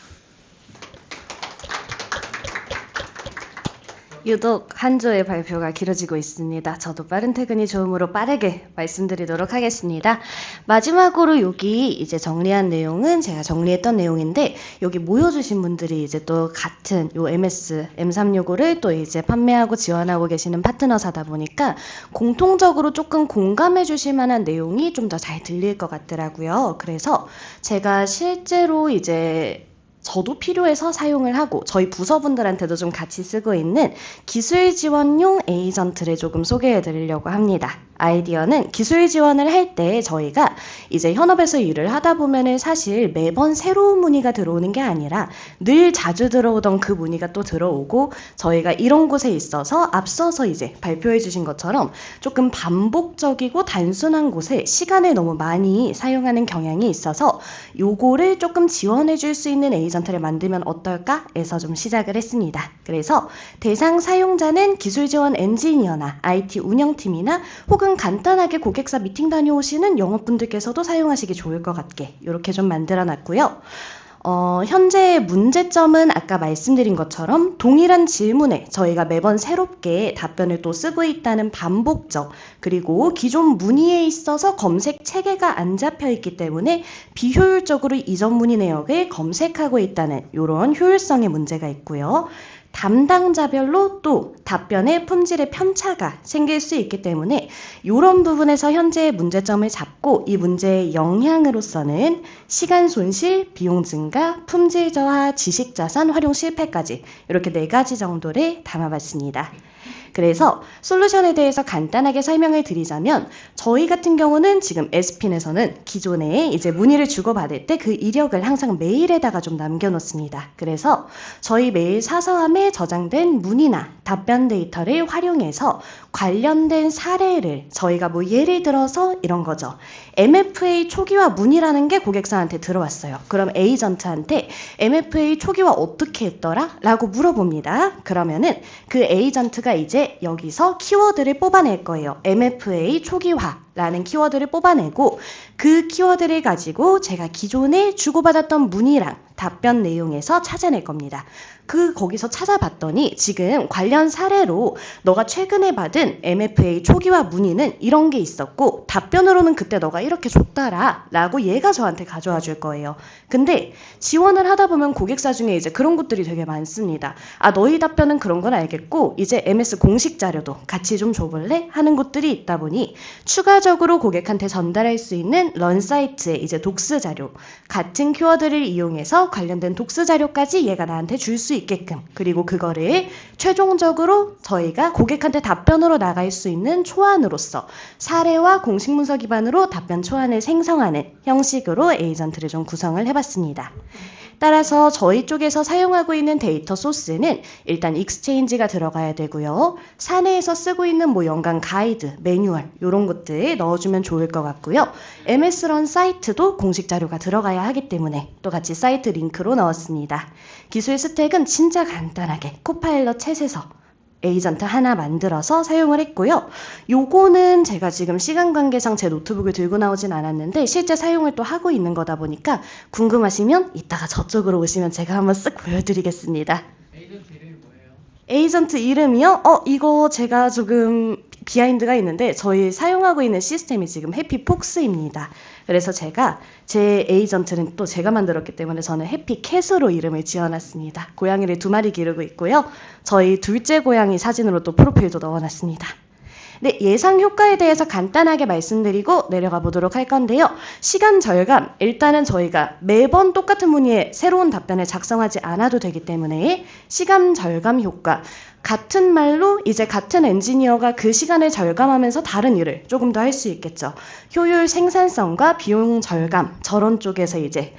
유독 한 주의 발표가 길어지고 있습니다. 저도 빠른 퇴근이 좋으므로 빠르게 말씀드리도록 하겠습니다. 마지막으로 여기 이제 정리한 내용은 제가 정리했던 내용인데, 여기 모여주신 분들이 이제 또 같은 요 MS M365를 또 이제 판매하고 지원하고 계시는 파트너사다 보니까 공통적으로 조금 공감해 주실 만한 내용이 좀 더 잘 들릴 것 같더라고요. 그래서 제가 실제로 이제 저도 필요해서 사용을 하고 저희 부서분들한테도 좀 같이 쓰고 있는 기술 지원용 에이전트를 조금 소개해 드리려고 합니다. 아이디어는 기술 지원을 할 때 저희가 이제 현업에서 일을 하다 보면은 사실 매번 새로운 문의가 들어오는 게 아니라 늘 자주 들어오던 그 문의가 또 들어오고, 저희가 이런 곳에 있어서 앞서서 이제 발표해 주신 것처럼 조금 반복적이고 단순한 곳에 시간을 너무 많이 사용하는 경향이 있어서 요거를 조금 지원해 줄 수 있는 에이전트를 만들면 어떨까 해서 좀 시작을 했습니다. 그래서 대상 사용자는 기술 지원 엔지니어나 IT 운영팀이나 혹은 간단하게 고객사 미팅 다녀오시는 영업분들께서도 사용하시기 좋을 것 같게 이렇게 좀 만들어 놨고요. 현재 문제점은 아까 말씀드린 것처럼 동일한 질문에 저희가 매번 새롭게 답변을 또 쓰고 있다는 반복적, 그리고 기존 문의에 있어서 검색 체계가 안 잡혀 있기 때문에 비효율적으로 이전 문의 내역을 검색하고 있다는 이런 효율성의 문제가 있고요. 담당자별로 또 답변의 품질의 편차가 생길 수 있기 때문에 이런 부분에서 현재의 문제점을 잡고 이 문제의 영향으로서는 시간 손실, 비용 증가, 품질 저하, 지식 자산 활용 실패까지 이렇게 4가지 정도를 담아봤습니다. 그래서 솔루션에 대해서 간단하게 설명을 드리자면, 저희 같은 경우는 지금 에스핀에서는 기존에 이제 문의를 주고받을 때 그 이력을 항상 메일에다가 좀 남겨놓습니다. 그래서 저희 메일 사서함에 저장된 문의나 답변 데이터를 활용해서 관련된 사례를 저희가 뭐 예를 들어서 이런 거죠. MFA 초기화 문의라는 게 고객사한테 들어왔어요. 그럼 에이전트한테 MFA 초기화 어떻게 했더라? 라고 물어봅니다. 그러면은 그 에이전트가 이제 여기서 키워드를 뽑아낼 거예요. MFA 초기화라는 키워드를 뽑아내고, 그 키워드를 가지고 제가 기존에 주고받았던 문의랑 답변 내용에서 찾아낼 겁니다. 거기서 찾아봤더니 지금 관련 사례로 너가 최근에 받은 MFA 초기화 문의는 이런 게 있었고 답변으로는 그때 너가 이렇게 줬더라 라고 얘가 저한테 가져와 줄 거예요. 근데 지원을 하다 보면 고객사 중에 이제 그런 것들이 되게 많습니다. 너희 답변은 그런 건 알겠고 이제 MS 공식 자료도 같이 좀 줘볼래? 하는 곳들이 있다 보니 추가적으로 고객한테 전달할 수 있는 런사이트의 이제 독스 자료, 같은 키워드를 이용해서 관련된 독스 자료까지 얘가 나한테 줄 수 있게끔, 그리고 그거를 최종적으로 저희가 고객한테 답변으로 나갈 수 있는 초안으로서 사례와 공식 문서 기반으로 답변 초안을 생성하는 형식으로 에이전트를 좀 구성을 해봤습니다. 따라서 저희 쪽에서 사용하고 있는 데이터 소스는 일단 익스체인지가 들어가야 되고요. 사내에서 쓰고 있는 뭐 연간 가이드, 매뉴얼 이런 것들 넣어주면 좋을 것 같고요. MS런 사이트도 공식 자료가 들어가야 하기 때문에 또 같이 사이트 링크로 넣었습니다. 기술 스택은 진짜 간단하게 코파일럿 챗에서 에이전트 하나 만들어서 사용을 했고요. 요거는 제가 지금 시간 관계상 제 노트북을 들고 나오진 않았는데 실제 사용을 또 하고 있는 거다 보니까 궁금하시면 이따가 저쪽으로 오시면 제가 한번 쓱 보여드리겠습니다. 에이전트 이름이 뭐예요? 에이전트 이름이요? 이거 제가 조금 비하인드가 있는데 저희 사용하고 있는 시스템이 지금 해피폭스입니다. 그래서 제가 제 에이전트는 또 제가 만들었기 때문에 저는 해피캣으로 이름을 지어놨습니다. 고양이를 2마리 기르고 있고요. 저희 둘째 고양이 사진으로 또 프로필도 넣어놨습니다. 네, 예상 효과에 대해서 간단하게 말씀드리고 내려가 보도록 할 건데요. 시간 절감, 일단은 저희가 매번 똑같은 문의에 새로운 답변을 작성하지 않아도 되기 때문에 시간 절감 효과, 같은 말로 이제 같은 엔지니어가 그 시간을 절감하면서 다른 일을 조금 더 할 수 있겠죠. 효율 생산성과 비용 절감, 저런 쪽에서 이제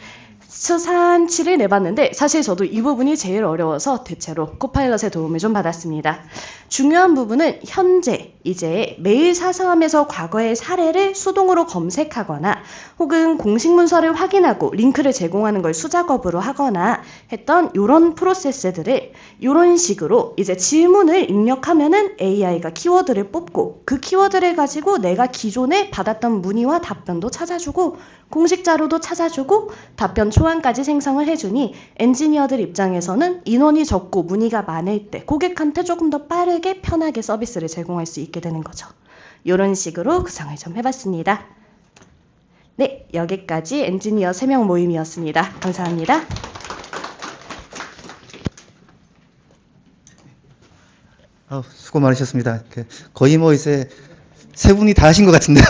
수산치를 내봤는데 사실 저도 이 부분이 제일 어려워서 대체로 코파일럿의 도움을 좀 받았습니다. 중요한 부분은 현재 이제 메일 사서함에서 과거의 사례를 수동으로 검색하거나 혹은 공식 문서를 확인하고 링크를 제공하는 걸 수작업으로 하거나 했던 이런 프로세스들을 이런 식으로 이제 질문을 입력하면은 AI가 키워드를 뽑고 그 키워드를 가지고 내가 기존에 받았던 문의와 답변도 찾아주고 공식 자료도 찾아주고 답변 초안까지 생성을 해주니 엔지니어들 입장에서는 인원이 적고 문의가 많을 때 고객한테 조금 더 빠르게 편하게 서비스를 제공할 수 있게 되는 거죠. 이런 식으로 구상을 좀 해봤습니다. 네, 여기까지 엔지니어 3명 모임이었습니다. 감사합니다. 수고 많으셨습니다. 거의 뭐 이제 세 분이 다 하신 것 같은데요.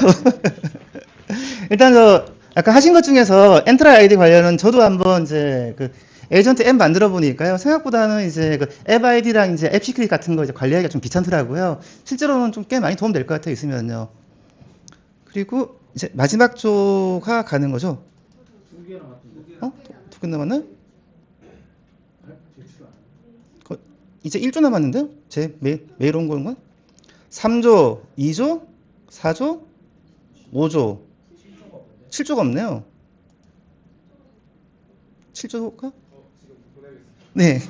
일단 아까 하신 것 중에서 엔트라 아이디 관련은 저도 한번 이제 그 에이전트 앱 만들어 보니까요. 생각보다는 이제 그 앱 아이디랑 이제 앱 시크릿 같은 거 이제 관리하기가 좀 귀찮더라고요. 실제로는 좀 꽤 많이 도움 될 것 같아요. 있으면요. 그리고 이제 마지막 조가 가는 거죠. 2개 남았던데. 2개 남았나? 이제 1조 남았는데요? 제 메일 온 건? 3조, 2조, 4조, 5조, 7조가 없네요. 7조가? 네.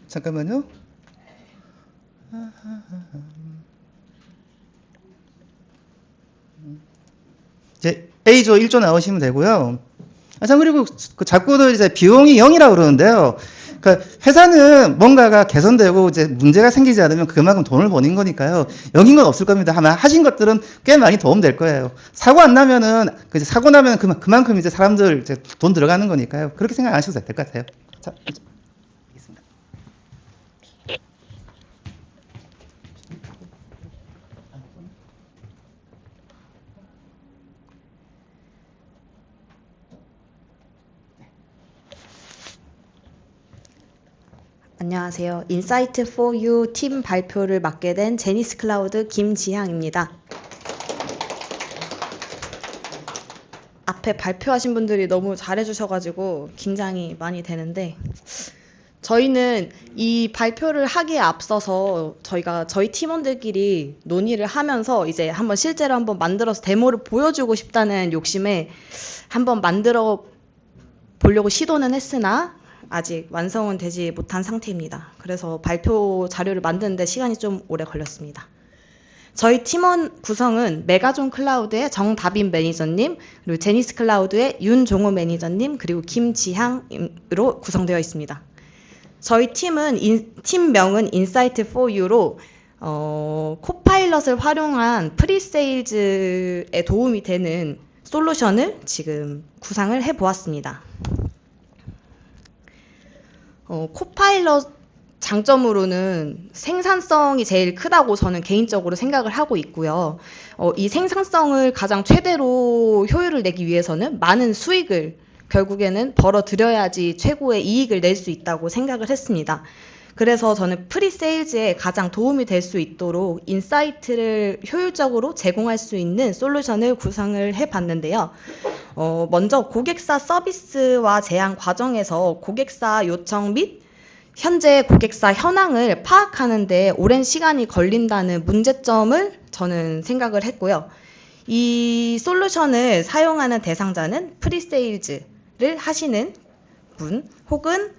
잠깐만요. 이제 A조 1조 나오시면 되고요. 참, 그리고 자꾸들 이제 비용이 0이라고 그러는데요. 그러니까 회사는 뭔가가 개선되고 이제 문제가 생기지 않으면 그만큼 돈을 버는 거니까요. 0인 건 없을 겁니다. 아마 하신 것들은 꽤 많이 도움될 거예요. 사고 안 나면은, 사고 나면 그만큼 이제 사람들 이제 돈 들어가는 거니까요. 그렇게 생각 안 하셔도 될 것 같아요. 자, 알겠습니다. 안녕하세요. 인사이트 4U 팀 발표를 맡게 된 제니스 클라우드 김지향입니다. 앞에 발표하신 분들이 너무 잘해주셔가지고 긴장이 많이 되는데 저희는 이 발표를 하기에 앞서서 저희 팀원들끼리 논의를 하면서 이제 한번 실제로 한번 만들어서 데모를 보여주고 싶다는 욕심에 한번 만들어 보려고 시도는 했으나 아직 완성은 되지 못한 상태입니다. 그래서 발표 자료를 만드는데 시간이 좀 오래 걸렸습니다. 저희 팀원 구성은 메가존 클라우드의 정다빈 매니저님, 그리고 제니스 클라우드의 윤종호 매니저님, 그리고 김지향으로 구성되어 있습니다. 저희 팀은 팀명은 인사이트4U로 코파일럿을 활용한 프리세일즈에 도움이 되는 솔루션을 지금 구상을 해보았습니다. 코파일럿 장점으로는 생산성이 제일 크다고 저는 개인적으로 생각을 하고 있고요. 이 생산성을 가장 최대로 효율을 내기 위해서는 많은 수익을 결국에는 벌어들여야지 최고의 이익을 낼 수 있다고 생각을 했습니다. 그래서 저는 프리세일즈에 가장 도움이 될 수 있도록 인사이트를 효율적으로 제공할 수 있는 솔루션을 구상을 해봤는데요. 먼저 고객사 서비스와 제안 과정에서 고객사 요청 및 현재 고객사 현황을 파악하는 데 오랜 시간이 걸린다는 문제점을 저는 생각을 했고요. 이 솔루션을 사용하는 대상자는 프리세일즈를 하시는 분 혹은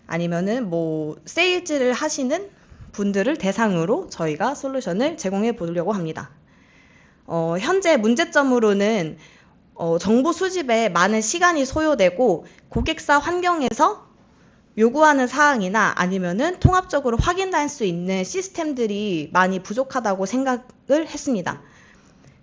아니면은 뭐 세일즈를 하시는 분들을 대상으로 저희가 솔루션을 제공해 보려고 합니다. 현재 문제점으로는 정보 수집에 많은 시간이 소요되고 고객사 환경에서 요구하는 사항이나 아니면은 통합적으로 확인할 수 있는 시스템들이 많이 부족하다고 생각을 했습니다.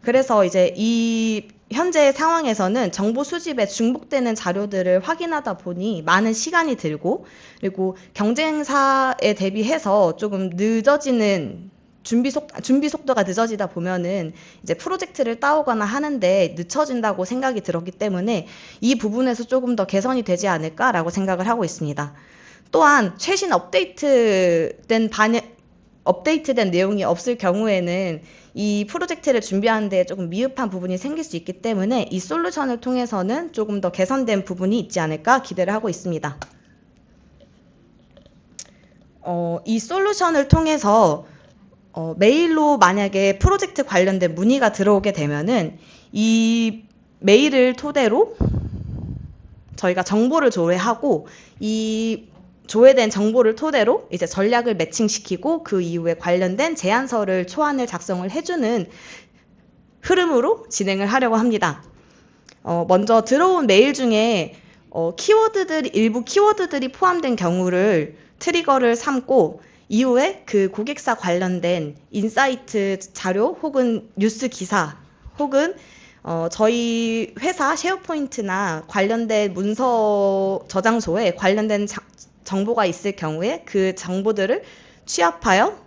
그래서 이제 이 현재 상황에서는 정보 수집에 중복되는 자료들을 확인하다 보니 많은 시간이 들고 그리고 경쟁사에 대비해서 조금 늦어지는 준비 속도가 늦어지다 보면은 이제 프로젝트를 따오거나 하는데 늦춰진다고 생각이 들었기 때문에 이 부분에서 조금 더 개선이 되지 않을까라고 생각을 하고 있습니다. 또한 최신 업데이트된 내용이 없을 경우에는 이 프로젝트를 준비하는 데 조금 미흡한 부분이 생길 수 있기 때문에 이 솔루션을 통해서는 조금 더 개선된 부분이 있지 않을까 기대를 하고 있습니다. 이 솔루션을 통해서 메일로 만약에 프로젝트 관련된 문의가 들어오게 되면은 이 메일을 토대로 저희가 정보를 조회하고 이 조회된 정보를 토대로 이제 전략을 매칭시키고 그 이후에 관련된 제안서를 초안을 작성을 해주는 흐름으로 진행을 하려고 합니다. 먼저 들어온 메일 중에 일부 키워드들이 포함된 경우를 트리거를 삼고 이후에 그 고객사 관련된 인사이트 자료 혹은 뉴스 기사 혹은 저희 회사 쉐어포인트나 관련된 문서 저장소에 관련된 정보가 있을 경우에 그 정보들을 취합하여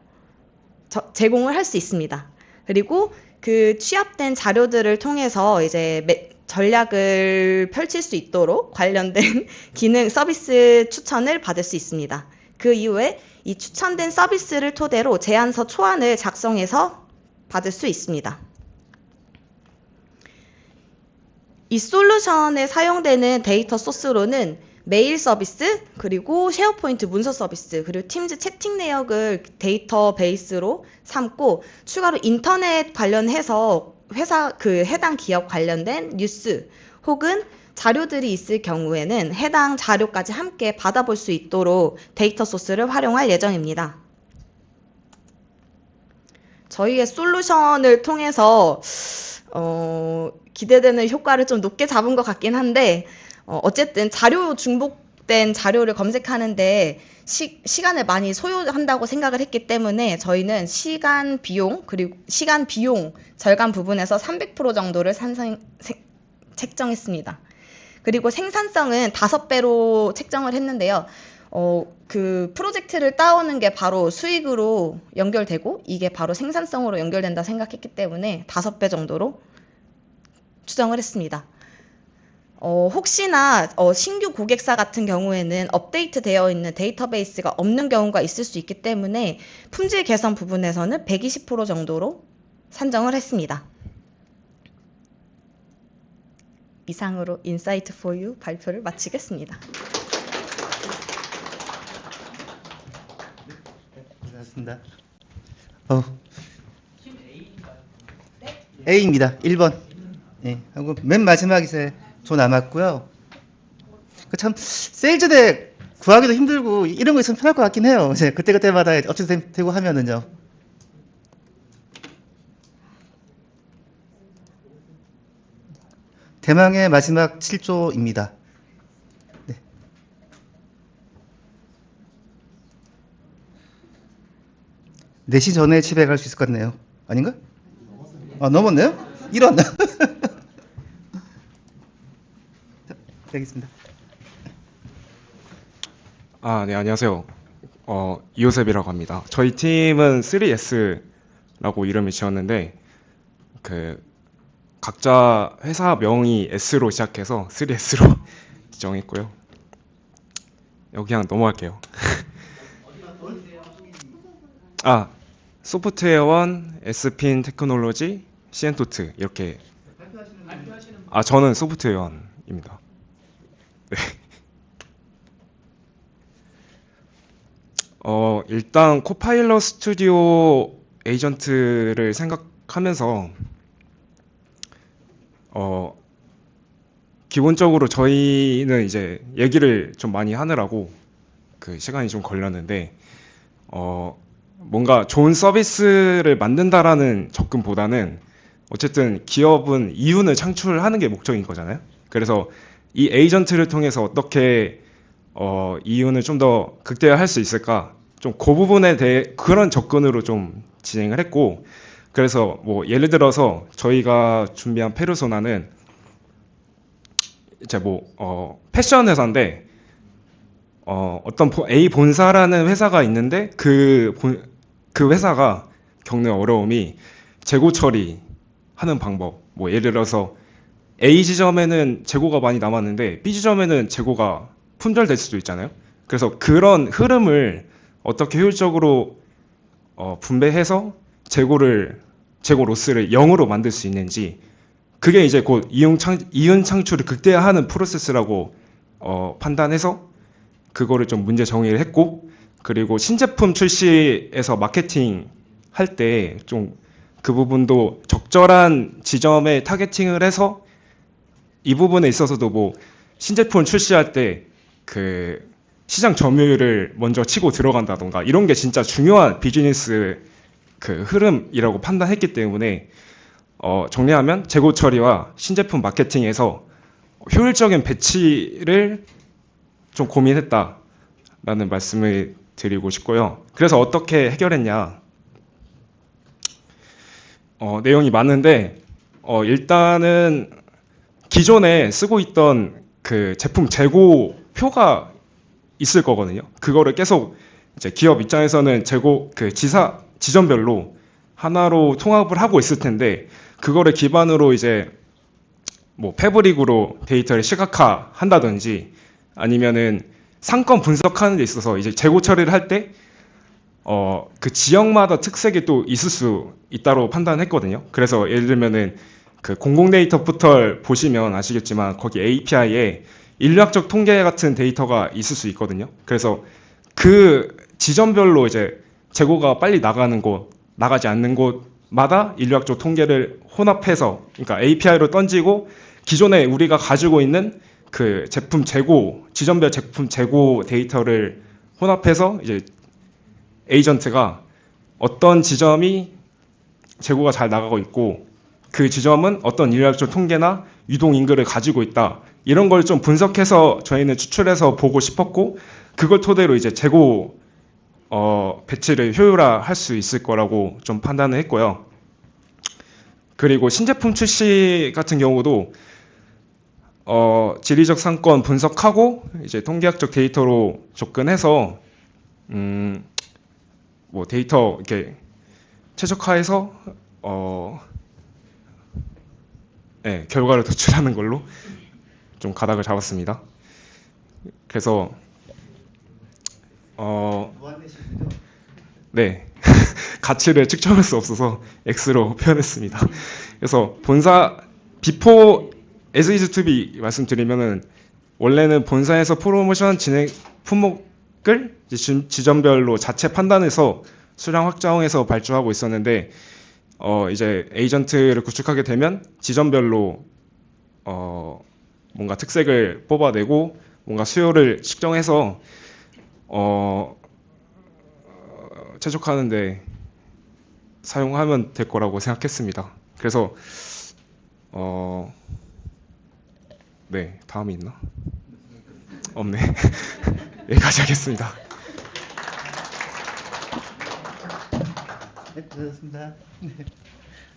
제공을 할 수 있습니다. 그리고 그 취합된 자료들을 통해서 이제 전략을 펼칠 수 있도록 관련된 기능 서비스 추천을 받을 수 있습니다. 그 이후에 이 추천된 서비스를 토대로 제안서 초안을 작성해서 받을 수 있습니다. 이 솔루션에 사용되는 데이터 소스로는 메일 서비스, 그리고 쉐어포인트 문서 서비스, 그리고 팀즈 채팅 내역을 데이터베이스로 삼고 추가로 인터넷 관련해서 회사 해당 기업 관련된 뉴스 혹은 자료들이 있을 경우에는 해당 자료까지 함께 받아볼 수 있도록 데이터 소스를 활용할 예정입니다. 저희의 솔루션을 통해서 기대되는 효과를 좀 높게 잡은 것 같긴 한데 어쨌든 중복된 자료를 검색하는데 시간을 많이 소요한다고 생각을 했기 때문에 저희는 시간 비용 절감 부분에서 300% 정도를 책정했습니다. 그리고 생산성은 5배로 책정을 했는데요. 그 프로젝트를 따오는 게 바로 수익으로 연결되고 이게 바로 생산성으로 연결된다 생각했기 때문에 5배 정도로 추정을 했습니다. 혹시나 신규 고객사 같은 경우에는 업데이트되어 있는 데이터베이스가 없는 경우가 있을 수 있기 때문에 품질 개선 부분에서는 120% 정도로 산정을 했습니다. 이상으로 인사이트 포 유 발표를 마치겠습니다. 고생하셨습니다. A입니다. 1번. 예, 하고 맨 마지막에 이제 저 남았고요. 참 세일즈대 구하기도 힘들고 이런 거 있으면 편할 것 같긴 해요. 이제 그때마다 업데이트 되고 하면은요. 대망의 마지막 7조입니다. 네. (4시) 전에 집에 갈 수 있을 것 같네요. 아닌가? 아, 넘었네요? 이런. 되겠습니다. 네, 안녕하세요. 이호셉이라고 합니다. 저희 팀은 3S라고 이름을 지었는데 각자 회사 명이 S로 시작해서 3S로 지정했고요. 여기 그냥 넘어갈게요. 소프트웨어원, 에스핀 테크놀로지, 시엔토트 이렇게 아, 저는 소프트웨어입니다. 네. 일단 코파일럿 스튜디오 에이전트를 생각하면서 기본적으로 저희는 이제 얘기를 좀 많이 하느라고 그 시간이 좀 걸렸는데 뭔가 좋은 서비스를 만든다라는 접근보다는 어쨌든 기업은 이윤을 창출하는 게 목적인 거잖아요. 그래서 이 에이전트를 통해서 어떻게 이윤을 좀 더 극대화할 수 있을까? 좀 그 부분에 대해 그런 접근으로 좀 진행을 했고, 그래서 뭐 예를 들어서 저희가 준비한 페르소나는 이제 뭐 패션 회사인데 어떤 A 본사라는 회사가 있는데 그 회사가 겪는 어려움이 재고 처리하는 방법. 뭐 예를 들어서 A 지점에는 재고가 많이 남았는데 B 지점에는 재고가 품절될 수도 있잖아요. 그래서 그런 흐름을 어떻게 효율적으로 분배해서 재고 로스를 0으로 만들 수 있는지, 그게 이제 곧 이윤 창출을 극대화하는 프로세스라고 판단해서 그거를 좀 문제 정의를 했고, 그리고 신제품 출시에서 마케팅 할 때 좀 그 부분도 적절한 지점에 타겟팅을 해서 이 부분에 있어서도 뭐 신제품 출시할 때 그 시장 점유율을 먼저 치고 들어간다던가 이런 게 진짜 중요한 비즈니스 그 흐름이라고 판단했기 때문에 정리하면 재고 처리와 신제품 마케팅에서 효율적인 배치를 좀 고민했다라는 말씀을 드리고 싶고요. 그래서 어떻게 해결했냐? 내용이 많은데 일단은 기존에 쓰고 있던 그 제품 재고 표가 있을 거거든요. 그거를 계속 이제 기업 입장에서는 재고 그 지점별로 하나로 통합을 하고 있을 텐데, 그거를 기반으로 이제 뭐 패브릭으로 데이터를 시각화 한다든지 아니면은 상권 분석하는 데 있어서 이제 재고 처리를 할 때 그 지역마다 특색이 또 있을 수 있다고 판단했거든요. 그래서 예를 들면은 그 공공 데이터 포털 보시면 아시겠지만 거기 API에 인류학적 통계 같은 데이터가 있을 수 있거든요. 그래서 그 지점별로 이제 재고가 빨리 나가는 곳, 나가지 않는 곳마다 인류학적 통계를 혼합해서, 그러니까 API로 던지고 기존에 우리가 가지고 있는 그 제품 재고, 지점별 제품 재고 데이터를 혼합해서 이제 에이전트가 어떤 지점이 재고가 잘 나가고 있고 그 지점은 어떤 인류학적 통계나 유동 인구를 가지고 있다, 이런 걸 좀 분석해서 저희는 추출해서 보고 싶었고, 그걸 토대로 이제 재고 배치를 효율화할 수 있을 거라고 좀 판단을 했고요. 그리고 신제품 출시 같은 경우도 지리적 상권 분석하고 이제 통계학적 데이터로 접근해서 뭐 데이터 이렇게 최적화해서 네, 결과를 도출하는 걸로 좀 가닥을 잡았습니다. 그래서 네, 가치를 측정할 수 없어서 X로 표현했습니다. 그래서 본사 비포 as is to be 말씀드리면은 원래는 본사에서 프로모션 진행 품목을 지점별로 자체 판단해서 수량 확정해서 발주하고 있었는데 이제 에이전트를 구축하게 되면 지점별로 뭔가 특색을 뽑아내고 뭔가 수요를 측정해서 최적화하는데 사용하면 될 거라고 생각했습니다. 그래서 네, 다음이 있나? 없네. 여기까지 하겠습니다. 네, 그렇습니다.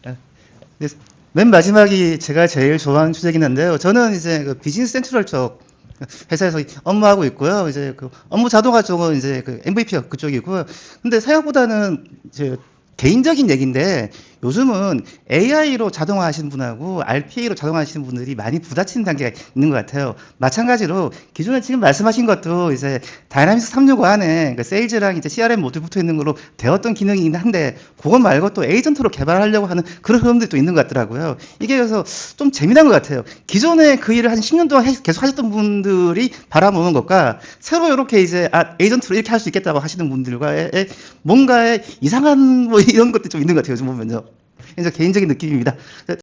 네, 맨 마지막이 제가 제일 좋아하는 주제긴 한데요. 저는 이제 그 비즈니스 센트럴 쪽 회사에서 업무하고 있고요. 이제 그 업무 자동화 쪽은 이제 그 MVP가 그쪽이고요. 근데 생각보다는 이제 개인적인 얘기인데 요즘은 AI로 자동화하시는 분하고 RPA로 자동화하시는 분들이 많이 부딪히는 단계가 있는 것 같아요. 마찬가지로 기존에 지금 말씀하신 것도 이제 다이나믹스 365 안에 그 세일즈랑 이제 CRM 모두 붙어 있는 걸로 되었던 기능이긴 한데 그것 말고 또 에이전트로 개발하려고 하는 그런 흐름들이 또 있는 것 같더라고요. 이게 그래서 좀 재미난 것 같아요. 기존에 그 일을 한 10년 동안 계속 하셨던 분들이 바라보는 것과 새로 이렇게 이제 에이전트로 이렇게 할 수 있겠다고 하시는 분들과의 뭔가의 이상한 뭐 이런 것도 좀 있는 것 같아요. 요즘 보면요. 개인적인 느낌입니다.